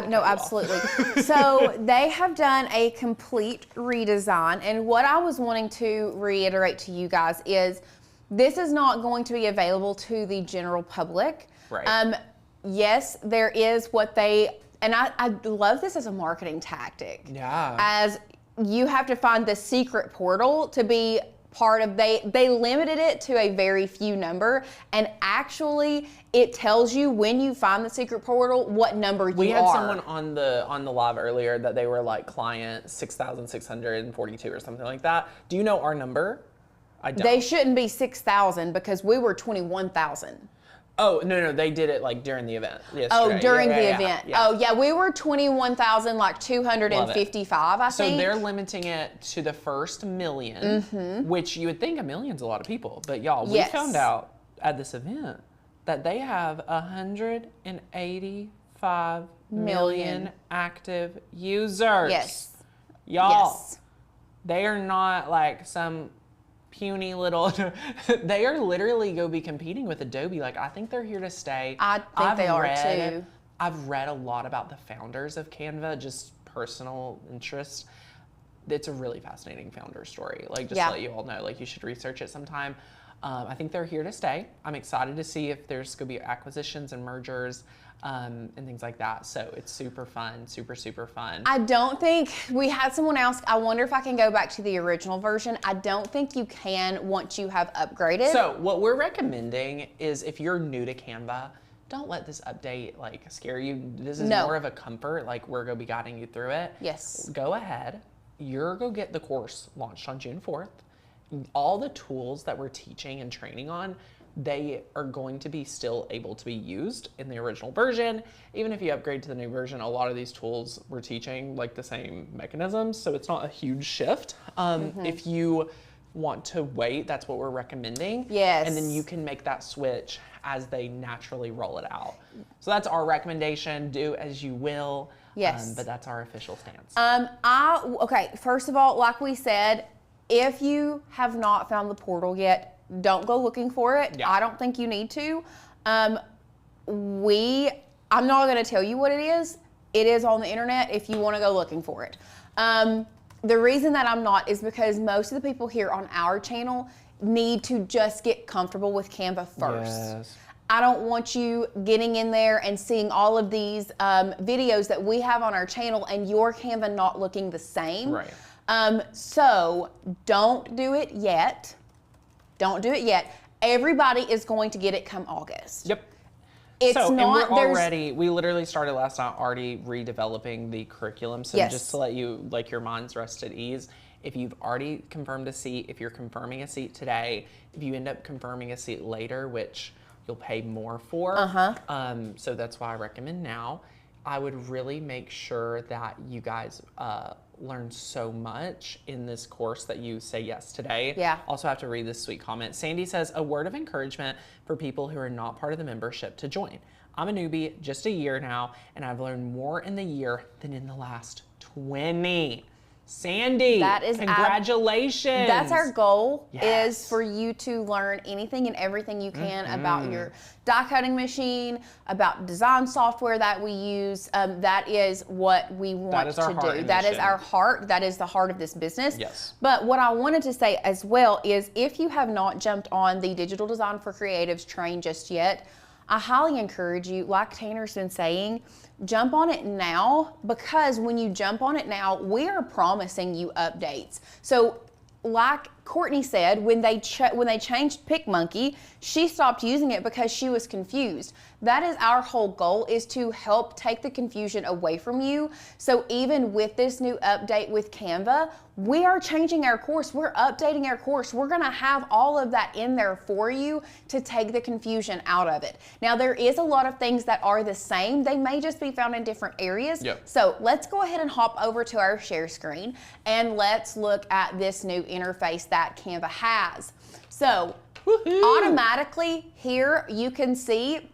no, absolutely. So they have done a complete redesign, and what I was wanting to reiterate to you guys is this is not going to be available to the general public. Right. Yes, there is and I love this as a marketing tactic. Yeah. As you have to find the secret portal to be part of, they limited it to a very few number, and actually it tells you when you find the secret portal what number you are. We had someone on the live earlier that they were like client 6,642 or something like that. Do you know our number? I don't. They shouldn't be 6,000 because we were 21,000. Oh, no, they did it like during the event yesterday. Oh, during the event. Yeah. Oh, yeah, we were 21,255, I think. So they're limiting it to the first million, which you would think a million's a lot of people. But y'all, we found out at this event that they have 185 million active users. Yes. Y'all, they are not like some puny little, they are literally go be competing with Adobe. Like, I think they're here to stay. I think they are too. I've read a lot about the founders of Canva, just personal interest. It's a really fascinating founder story. Like, just to let you all know, like, you should research it sometime. I think they're here to stay. I'm excited to see if there's going to be acquisitions and mergers and things like that. So it's super fun, super fun. I don't think, we had someone else, I wonder if I can go back to the original version. I don't think you can once you have upgraded. So what we're recommending is if you're new to Canva, don't let this update like scare you. This is more of a comfort, like we're going to be guiding you through it. Yes. Go ahead. You're going to get the course launched on June 4th. All the tools that we're teaching and training on, they are going to be still able to be used in the original version. Even if you upgrade to the new version, a lot of these tools we're teaching like the same mechanisms, so it's not a huge shift. If you want to wait, that's what we're recommending. Yes. And then you can make that switch as they naturally roll it out. So that's our recommendation. Do as you will. Yes. But that's our official stance. Okay, first of all, like we said, if you have not found the portal yet, don't go looking for it. I don't think you need to. I'm not going to tell you what it is. It is on the internet if you want to go looking for it. The reason that I'm not is because most of the people here on our channel need to just get comfortable with Canva first. Yes. I don't want you getting in there and seeing all of these videos that we have on our channel and your Canva not looking the same. Right. So don't do it yet. Don't do it yet. Everybody is going to get it come August. Yep. It's so, not, and we're already, we literally started last night already redeveloping the curriculum. So just to let you, like, your mind's rest at ease, if you've already confirmed a seat, if you're confirming a seat today, if you end up confirming a seat later, which you'll pay more for. So that's why I recommend now. I would really make sure that you guys learn so much in this course that you say yes today. Yeah. Also have to read this sweet comment. Sandy says, a word of encouragement for people who are not part of the membership to join. I'm a newbie, just a year now, and I've learned more in the year than in the last 20. Sandy, that is congratulations. That's our goal, is for you to learn anything and everything you can about your die cutting machine, about design software that we use. That is what we want to do. That is our heart. That is the heart of this business. Yes. But what I wanted to say as well is if you have not jumped on the Digital Design for Creatives train just yet, I highly encourage you, like Tanner's been saying, jump on it now, because when you jump on it now, we are promising you updates. So like Courtney said, when they changed PicMonkey, she stopped using it because she was confused. That is our whole goal, is to help take the confusion away from you. So even with this new update with Canva, we are changing our course. We're updating our course. We're gonna have all of that in there for you to take the confusion out of it. Now, there is a lot of things that are the same. They may just be found in different areas. Yep. So let's go ahead and hop over to our share screen and let's look at this new interface that Canva has. So automatically here you can see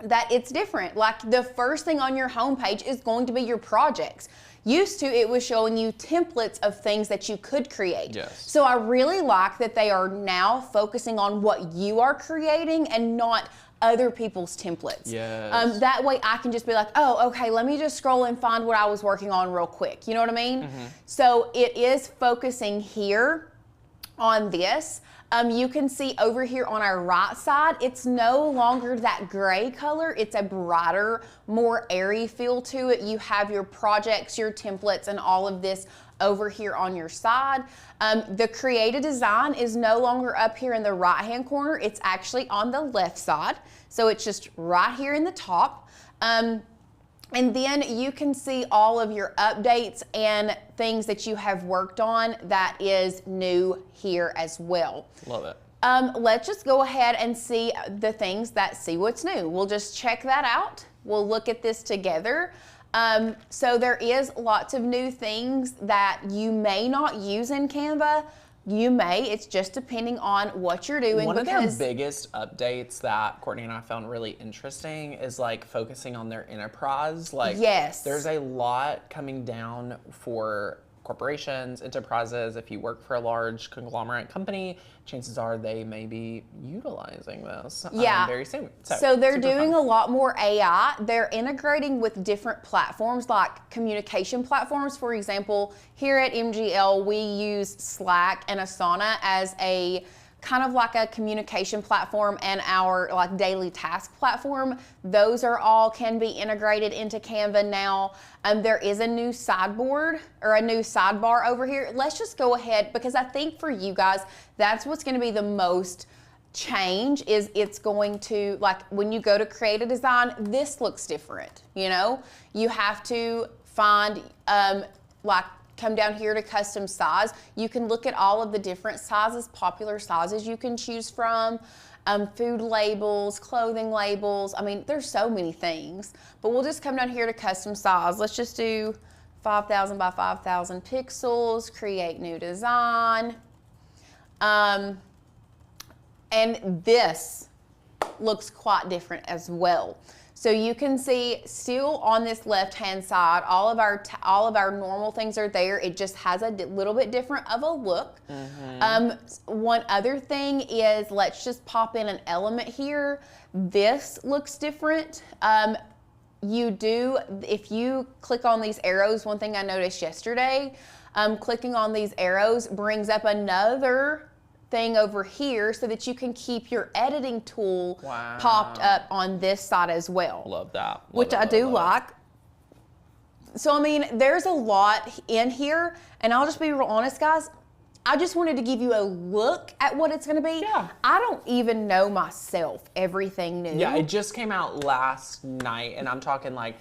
that it's different. Like the first thing on your homepage is going to be your projects. Used to, it was showing you templates of things that you could create. Yes. So I really like that they are now focusing on what you are creating and not other people's templates. Yes. That way I can just be like, oh, okay, let me just scroll and find what I was working on real quick. You know what I mean? So it is focusing here on this. You can see over here on our right side, it's no longer that gray color. It's a brighter, more airy feel to it. You have your projects, your templates, and all of this over here on your side. The Create a Design is no longer up here in the right-hand corner. It's actually on the left side. So it's just right here in the top. And then you can see all of your updates and things that you have worked on that is new here as well. Love it. Let's just go ahead and see the things see what's new. We'll just check that out. We'll look at this together. So there is lots of new things that you may not use in Canva. You may, it's just depending on what you're doing. One of their biggest updates that Courtney and I found really interesting is like focusing on their enterprise. Like, yes, there's a lot coming down for corporations, enterprises. If you work for a large conglomerate company, chances are they may be utilizing this very soon. So they're doing a lot more AI. They're integrating with different platforms like communication platforms. For example, here at MGL, we use Slack and Asana as a kind of like a communication platform and our like daily task platform. Those are all can be integrated into Canva now. There is a new sideboard or a new sidebar over here. Let's just go ahead because I think for you guys, that's what's going to be the most change is it's going to, like when you go to create a design, this looks different. You know, you have to find come down here to custom size. You can look at all of the different sizes, popular sizes you can choose from, food labels, clothing labels. I mean, there's so many things, but we'll just come down here to custom size. Let's just do 5,000 by 5,000 pixels, create new design. And this looks quite different as well. So you can see still on this left-hand side, all of our normal things are there. It just has a little bit different of a look. One other thing is, let's just pop in an element here. This looks different. If you click on these arrows, one thing I noticed yesterday, clicking on these arrows brings up another thing over here so that you can keep your editing tool popped up on this side as well. Love that. Which I do like. So, I mean, there's a lot in here, and I'll just be real honest, guys. I just wanted to give you a look at what it's going to be. Yeah. I don't even know myself everything new. Yeah, it just came out last night, and I'm talking like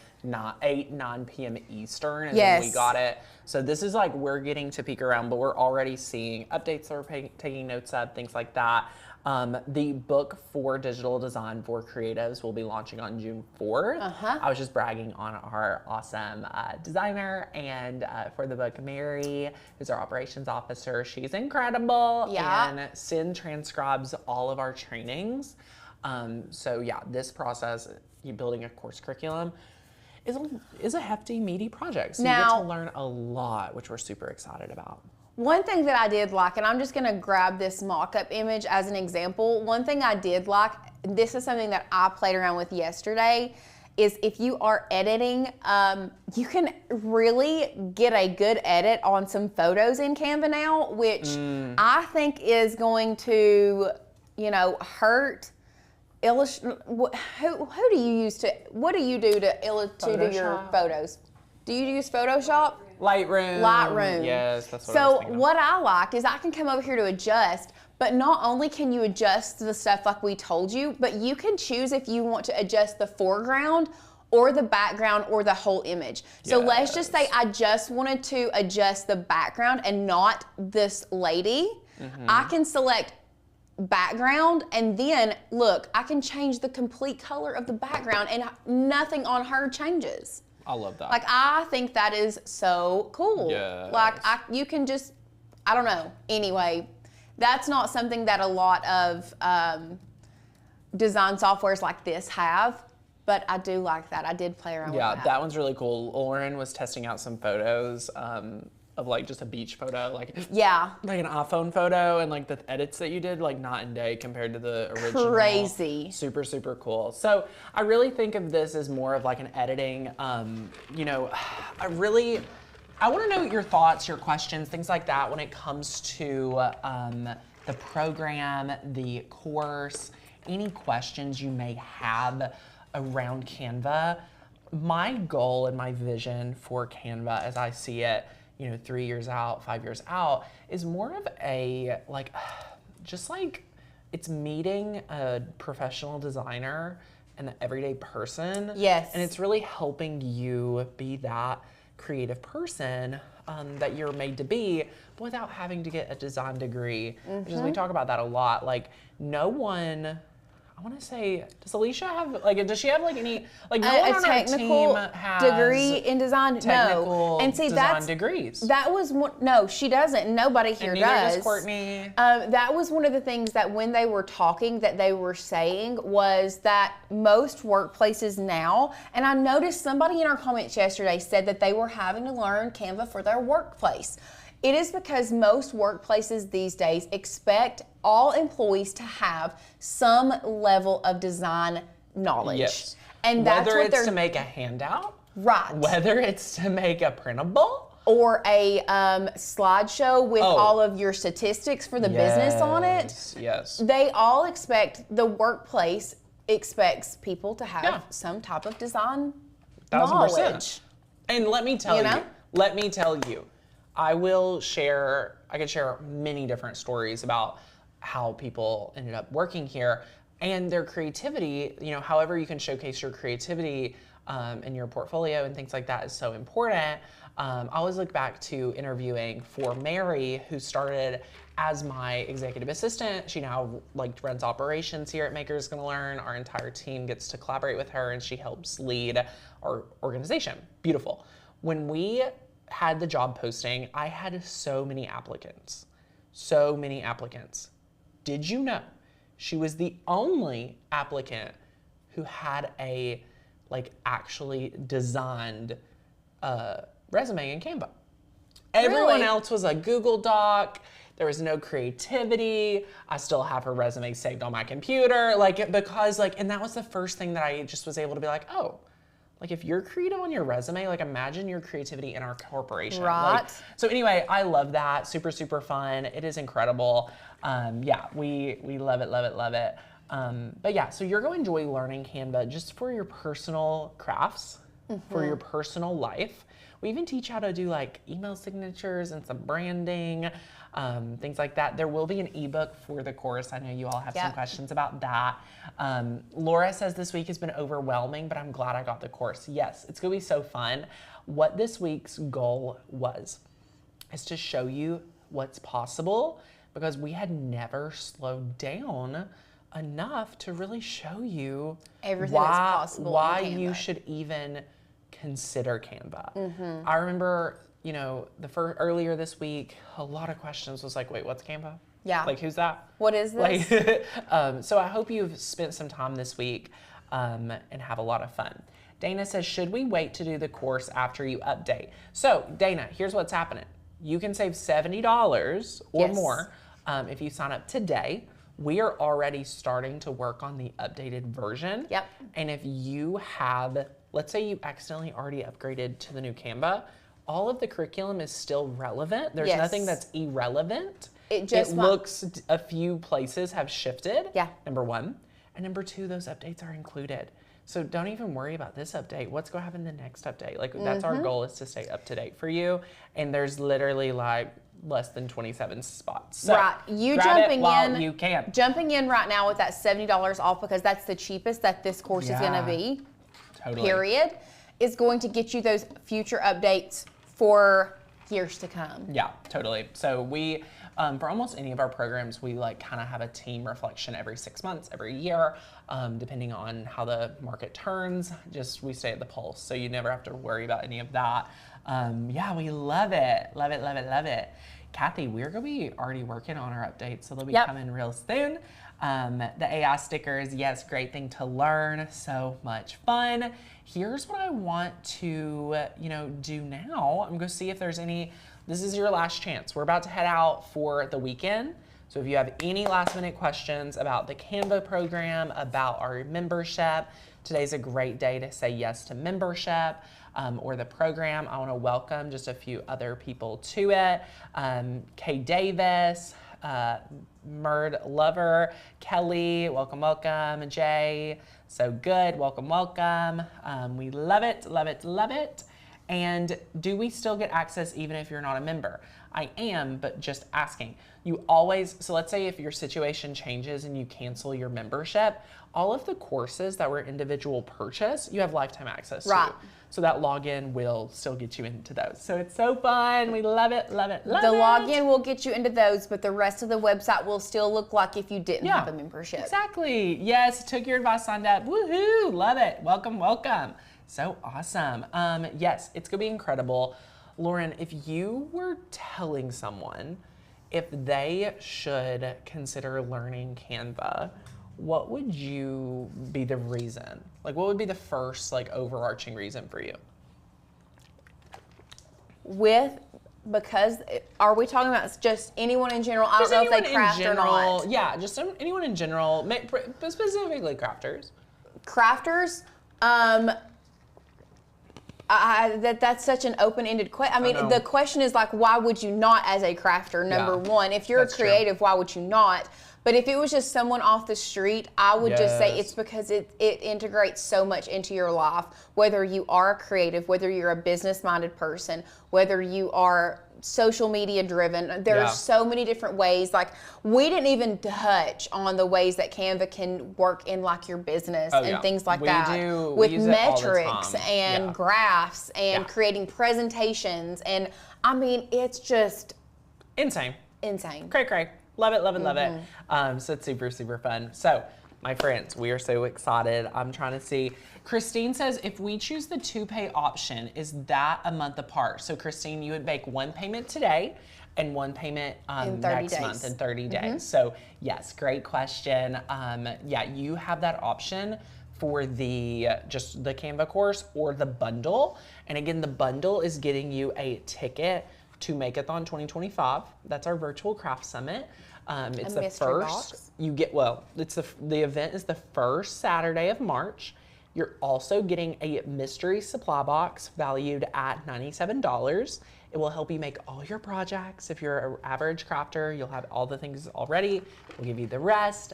8, 9 p.m. Eastern, and then we got it. So this is like we're getting to peek around, but we're already seeing updates that we're taking notes of, things like that. The book for digital design for creatives will be launching on June 4th. I was just bragging on our awesome designer, and for the book, Mary, who's our operations officer. She's incredible and transcribes all of our trainings. So yeah, this process, you building a course curriculum, is a hefty, meaty project. So you get to learn a lot, which we're super excited about. One thing that I did like, and I'm just gonna grab this mock-up image as an example. One thing I did like, this is something that I played around with yesterday, is if you are editing, you can really get a good edit on some photos in Canva now, which I think is going to, hurt. Who do you use what do you do to do your photos? Do you use Photoshop? Lightroom. Yes, that's what I was thinking of. What I liked is I can come over here to adjust, but not only can you adjust the stuff like we told you, but you can choose if you want to adjust the foreground or the background or the whole image. So let's just say I just wanted to adjust the background and not this lady. I can select background, and then look, I can change the complete color of the background and nothing on her changes. I love that. Like, I think that is so cool. Yes. Like, you can just, I don't know. Anyway, that's not something that a lot of design softwares like this have, but I do like that. I did play around with that. Yeah, that one's really cool. Lauren was testing out some photos of like just a beach photo, like an iPhone photo, and like the edits that you did, like night and day compared to the original. Crazy. Super, super cool. So I really think of this as more of like an editing, I want to know your thoughts, your questions, things like that when it comes to the program, the course, any questions you may have around Canva. My goal and my vision for Canva as I see it, 3 years out, 5 years out, is more of a, it's meeting a professional designer and the everyday person. Yes. And it's really helping you be that creative person that you're made to be, but without having to get a design degree. Because we talk about that a lot. Like, no one, I want to say, does Alicia have, like, does she have, like, any, like, no one on our team has degree in design? Technical no. And see, design degrees. That was one, no, she doesn't. Nobody here and neither does. Does Courtney. That was one of the things that when they were talking that they were saying was that most workplaces now, and I noticed somebody in our comments yesterday said that they were having to learn Canva for their workplace. It is because most workplaces these days expect all employees to have some level of design knowledge. Yes. And that's whether what it's to make a handout, right? Whether it's to make a printable, or a slideshow with all of your statistics for the business on it. Yes. They all expect, the workplace expects people to have some type of design 1000%. knowledge. And let me tell you, I could share many different stories about how people ended up working here and their creativity, however you can showcase your creativity in your portfolio and things like that is so important. I always look back to interviewing for Mary, who started as my executive assistant. She now runs operations here at Makers Gonna Learn. Our entire team gets to collaborate with her and she helps lead our organization. Beautiful. When we had the job posting, I had so many applicants. Did you know she was the only applicant who had a actually designed resume in Canva? Everyone else was a Google Doc. There was no creativity. I still have her resume saved on my computer, and that was the first thing that I just was able to be like, oh, if you're creative on your resume, imagine your creativity in our corporation. Right. So anyway, I love that. Super, super fun. It is incredible. We love it, love it, love it. But yeah, so you're going to enjoy learning Canva just for your personal crafts, for your personal life. We even teach how to do email signatures and some branding, things like that. There will be an ebook for the course. I know you all have some questions about that. Laura says this week has been overwhelming, but I'm glad I got the course. Yes, it's gonna be so fun. What this week's goal is to show you what's possible, because we had never slowed down enough to really show you everything that's possible. Why you should even consider Canva. I remember, earlier this week, a lot of questions was wait, what's Canva? Yeah. Who's that? What is this? So I hope you've spent some time this week and have a lot of fun. Dana says, should we wait to do the course after you update? So Dana, here's what's happening. You can save $70 or more if you sign up today. We are already starting to work on the updated version. Yep. And if you have, let's say you accidentally already upgraded to the new Canva, all of the curriculum is still relevant. There's nothing that's irrelevant. It looks a few places have shifted. Yeah. Number one. And number two, those updates are included. So don't even worry about this update. What's going to happen in the next update? That's our goal, is to stay up to date for you. And there's literally less than 27 spots. So right. You jumping in right now with that $70 off, because that's the cheapest that this course is going to be. Totally. Period. Is going to get you those future updates for years to come. Yeah, totally. So we, for almost any of our programs, we kind of have a team reflection every 6 months, every year, depending on how the market turns. We stay at the pulse, so you never have to worry about any of that. We love it. Love it, love it, love it. Kathy, we're going to be already working on our updates, so they'll be coming real soon. The AI stickers, yes, great thing to learn. So much fun. Here's what I want to, do now. I'm going to see if there's any, this is your last chance. We're about to head out for the weekend. So if you have any last minute questions about the Canva program, about our membership, today's a great day to say yes to membership. Or the program. I want to welcome just a few other people to it. Kay Davis, Murd Lover, Kelly, welcome, welcome. Jay, so good, welcome, welcome. We love it, love it, love it. And do we still get access even if you're not a member? I am, but just asking. You always, so let's say if your situation changes and you cancel your membership, all of the courses that were individual purchase, you have lifetime access to. So that login will still get you into those. So it's so fun. We love it, love it, love it. The login will get you into those, but the rest of the website will still look like if you didn't have a membership. Exactly. Yes, took your advice, signed up. Woohoo, love it. Welcome, welcome. So awesome. Yes, it's gonna be incredible. Lauren, if you were telling someone if they should consider learning Canva, what would you be the reason? Like, what would be the first, like, overarching reason for you? Because are we talking about just anyone in general? I don't know if they craft or not. Yeah, just anyone in general, specifically crafters. Crafters, that's such an open-ended question. I mean, the question is like, why would you not as a crafter, number one? If you're a creative, why would you not? But if it was just someone off the street, I would just say it's because it integrates so much into your life, whether you are a creative, whether you're a business-minded person, whether you are social media driven. There are so many different ways. Like, we didn't even touch on the ways that Canva can work in like your business and things like that. With metrics and graphs and creating presentations. And I mean, it's just insane. Cray. Love it, love it, love it. So it's super, super fun. So, my friends, we are so excited. I'm trying to see. Christine says, if we choose the 2-pay option, is that a month apart? So, Christine, you would make one payment today and one payment next month in 30 days. So, yes, great question. Yeah, you have that option for just the Canva course or the bundle. And again, the bundle is getting you a ticket to Makeathon 2025. That's our virtual craft summit. It's the first you get. Well, it's the event is the first Saturday of March. You're also getting a mystery supply box valued at $97. It will help you make all your projects. If you're an average crafter, you'll have all the things already. We'll give you the rest.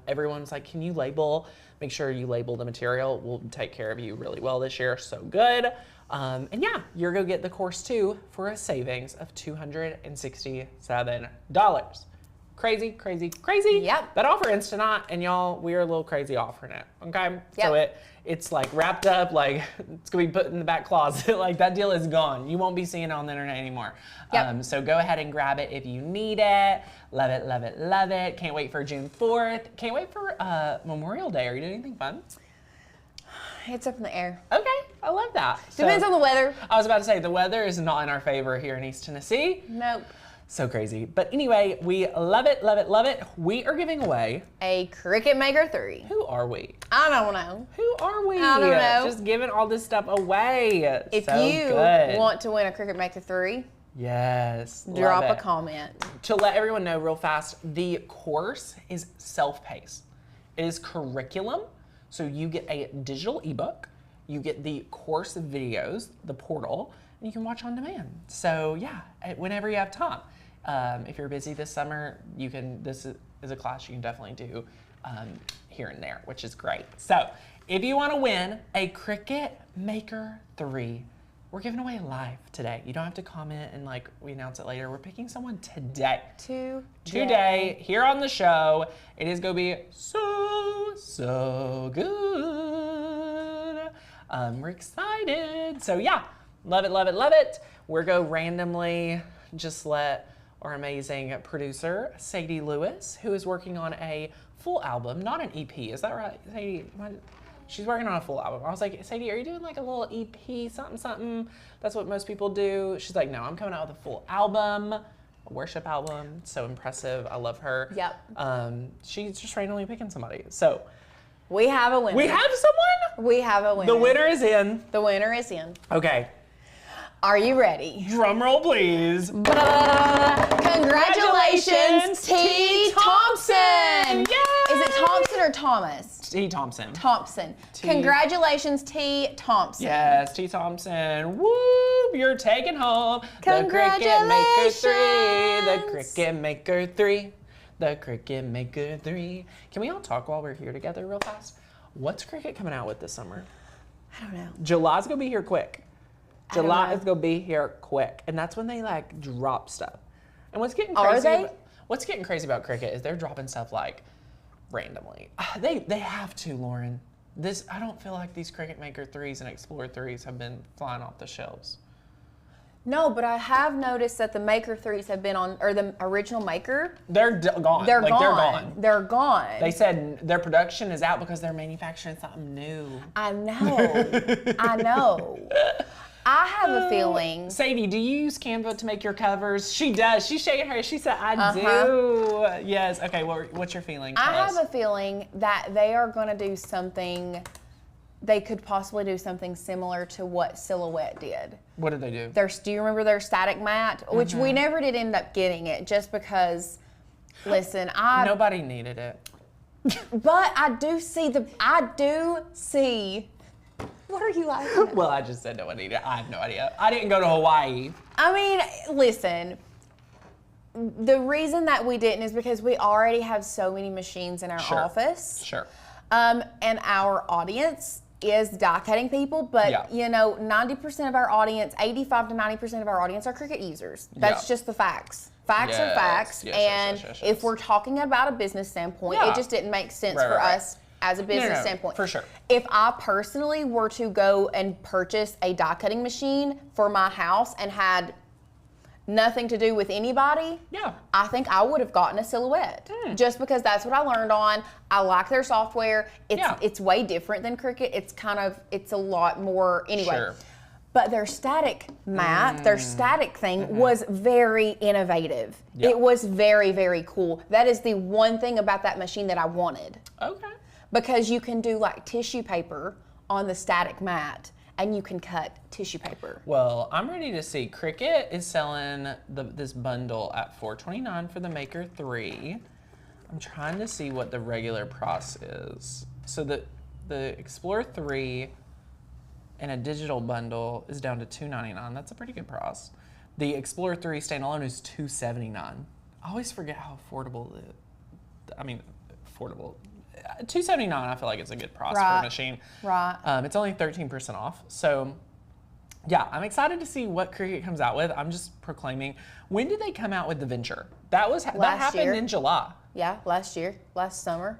Everyone's like, can you label? Make sure you label the material. We'll take care of you really well this year. So good. And yeah, you're gonna get the course too for a savings of $267. Crazy, crazy, crazy. Yep. That offer ends tonight, and y'all, we are a little crazy offering it, okay? Yep. So it's like wrapped up, like it's gonna be put in the back closet. Like that deal is gone. You won't be seeing it on the internet anymore. Yep. So go ahead and grab it if you need it. Love it, love it, love it. Can't wait for June 4th. Can't wait for Memorial Day. Are you doing anything fun? It's up in the air. Okay, I love that. Depends on the weather. I was about to say, the weather is not in our favor here in East Tennessee. Nope. So crazy. But anyway, we love it, love it, love it. We are giving away a Cricut Maker 3. Who are we? I don't know. Who are we? I don't know. Just giving all this stuff away. If so you good. want to win a Cricut Maker 3, yes, drop a comment. To let everyone know real fast, the course is self-paced. It is curriculum. So you get a digital ebook, you get the course videos, the portal, and you can watch on demand. So yeah, whenever you have time. If you're busy this summer, you can. This is a class you can definitely do here and there, which is great. So if you want to win a Cricut Maker 3, we're giving away live today. You don't have to comment and like we announce it later. We're picking someone today. Today here on the show. It is gonna be so good. We're excited. So yeah, love it, love it, love it. We're gonna randomly just let our amazing producer, Sadie Lewis, who is working on a full album, not an EP. Is that right, Sadie? She's working on a full album. I was like, Sadie, are you doing like a little EP, something? That's what most people do. She's like, no, I'm coming out with a full album, a worship album. So impressive. I love her. Yep. She's just randomly picking somebody. So we have a winner. We have someone? We have a winner. The winner is in. The winner is in. Okay. Are you ready? Drum roll, please. Congratulations, T. Thompson. Yay! Is it Thompson or Thomas? T. Thompson. Thompson. Congratulations, T. Thompson. Yes, T. Thompson. Whoop, you're taking home the Congratulations. Cricut Maker 3. The Cricut Maker 3. The Cricut Maker 3. Can we all talk while we're here together real fast? What's Cricut coming out with this summer? I don't know. July's gonna be here quick. July is gonna be here quick, and that's when they like drop stuff. And what's getting crazy about Cricut is they're dropping stuff like randomly. They have to, Lauren. I don't feel like these Cricut Maker 3s and Explorer 3s have been flying off the shelves. No, but I have noticed that the Maker 3s have been on, or the original Maker. They're gone. They're gone. They're gone. They said their production is out because they're manufacturing something new. I know. I have a feeling. Sadie, do you use Canva to make your covers? She does. She's shaking her. She said, I do. Yes. Okay, what's your feeling? I have a feeling that they are going to do something. They could possibly do something similar to what Silhouette did. What did they do? Do you remember their static mat? Which we never did end up getting it just because, listen, nobody needed it. But I do see, what are you laughing at? Well, I just said no one needed it. I have no idea. I didn't go to Hawaii. I mean, listen, the reason that we didn't is because we already have so many machines in our office. Sure. And our audience is die cutting people, but 90% of our audience, 85 to 90% of our audience are Cricut users. That's just the facts. Facts are facts. Yes. If we're talking about a business standpoint, it just didn't make sense for us as a business standpoint. For sure. If I personally were to go and purchase a die cutting machine for my house and had nothing to do with anybody, I think I would have gotten a Silhouette just because that's what I learned on. I like their software. It's way different than Cricut. It's a lot more anyway. Sure. But their static mat, their static thing was very innovative. It was very, very cool. That is the one thing about that machine that I wanted. Okay. Because you can do like tissue paper on the static mat, and you can cut tissue paper. Well, I'm ready to see. Cricut is selling this bundle at $429 for the Maker 3. I'm trying to see what the regular price is. So the Explorer 3 and a digital bundle is down to $299. That's a pretty good price. The Explorer 3 standalone is $279. I always forget how affordable affordable. $279, I feel like it's a good price for a machine. Right. It's only 13% off. So, yeah, I'm excited to see what Cricut comes out with. I'm just proclaiming. When did they come out with the Venture? That happened in July. Yeah, last summer.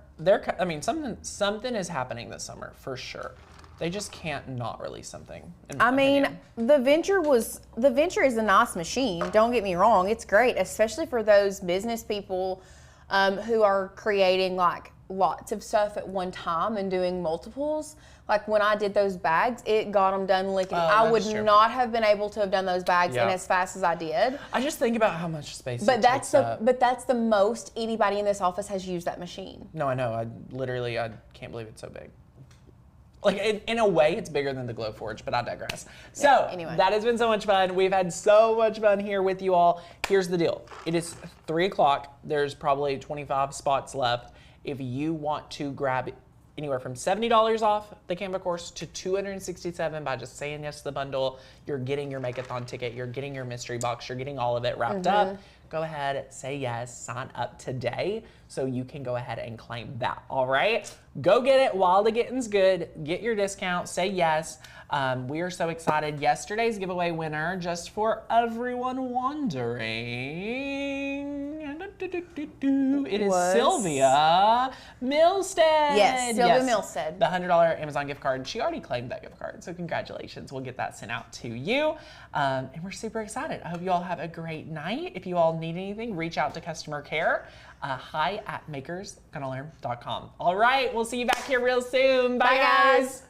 Something is happening this summer for sure. They just can't not release something. The Venture is a nice machine. Don't get me wrong. It's great, especially for those business people who are creating like lots of stuff at one time and doing multiples. Like when I did those bags, it got them done licking. I would not have been able to have done those bags in as fast as I did. I just think about how much space it takes up. But that's the most anybody in this office has used that machine. No, I know. I can't believe it's so big. Like, in a way, it's bigger than the Glowforge, but I digress. So, anyway. That has been so much fun. We've had so much fun here with you all. Here's the deal. It is 3 o'clock. There's probably 25 spots left. If you want to grab anywhere from $70 off the Canva course to $267 by just saying yes to the bundle, you're getting your Make-a-thon ticket, you're getting your mystery box, you're getting all of it wrapped up. Go ahead, say yes, sign up today so you can go ahead and claim that, all right? Go get it while the getting's good. Get your discount, say yes. We are so excited. Yesterday's giveaway winner, just for everyone wondering, it is Sylvia Milstead. Yes, Sylvia Milstead. The $100 Amazon gift card. She already claimed that gift card, so congratulations. We'll get that sent out to you. And we're super excited. I hope you all have a great night. If you all need anything, reach out to customer care. Hi@makersgonnalearn.com. All right, we'll see you back here real soon. Bye guys.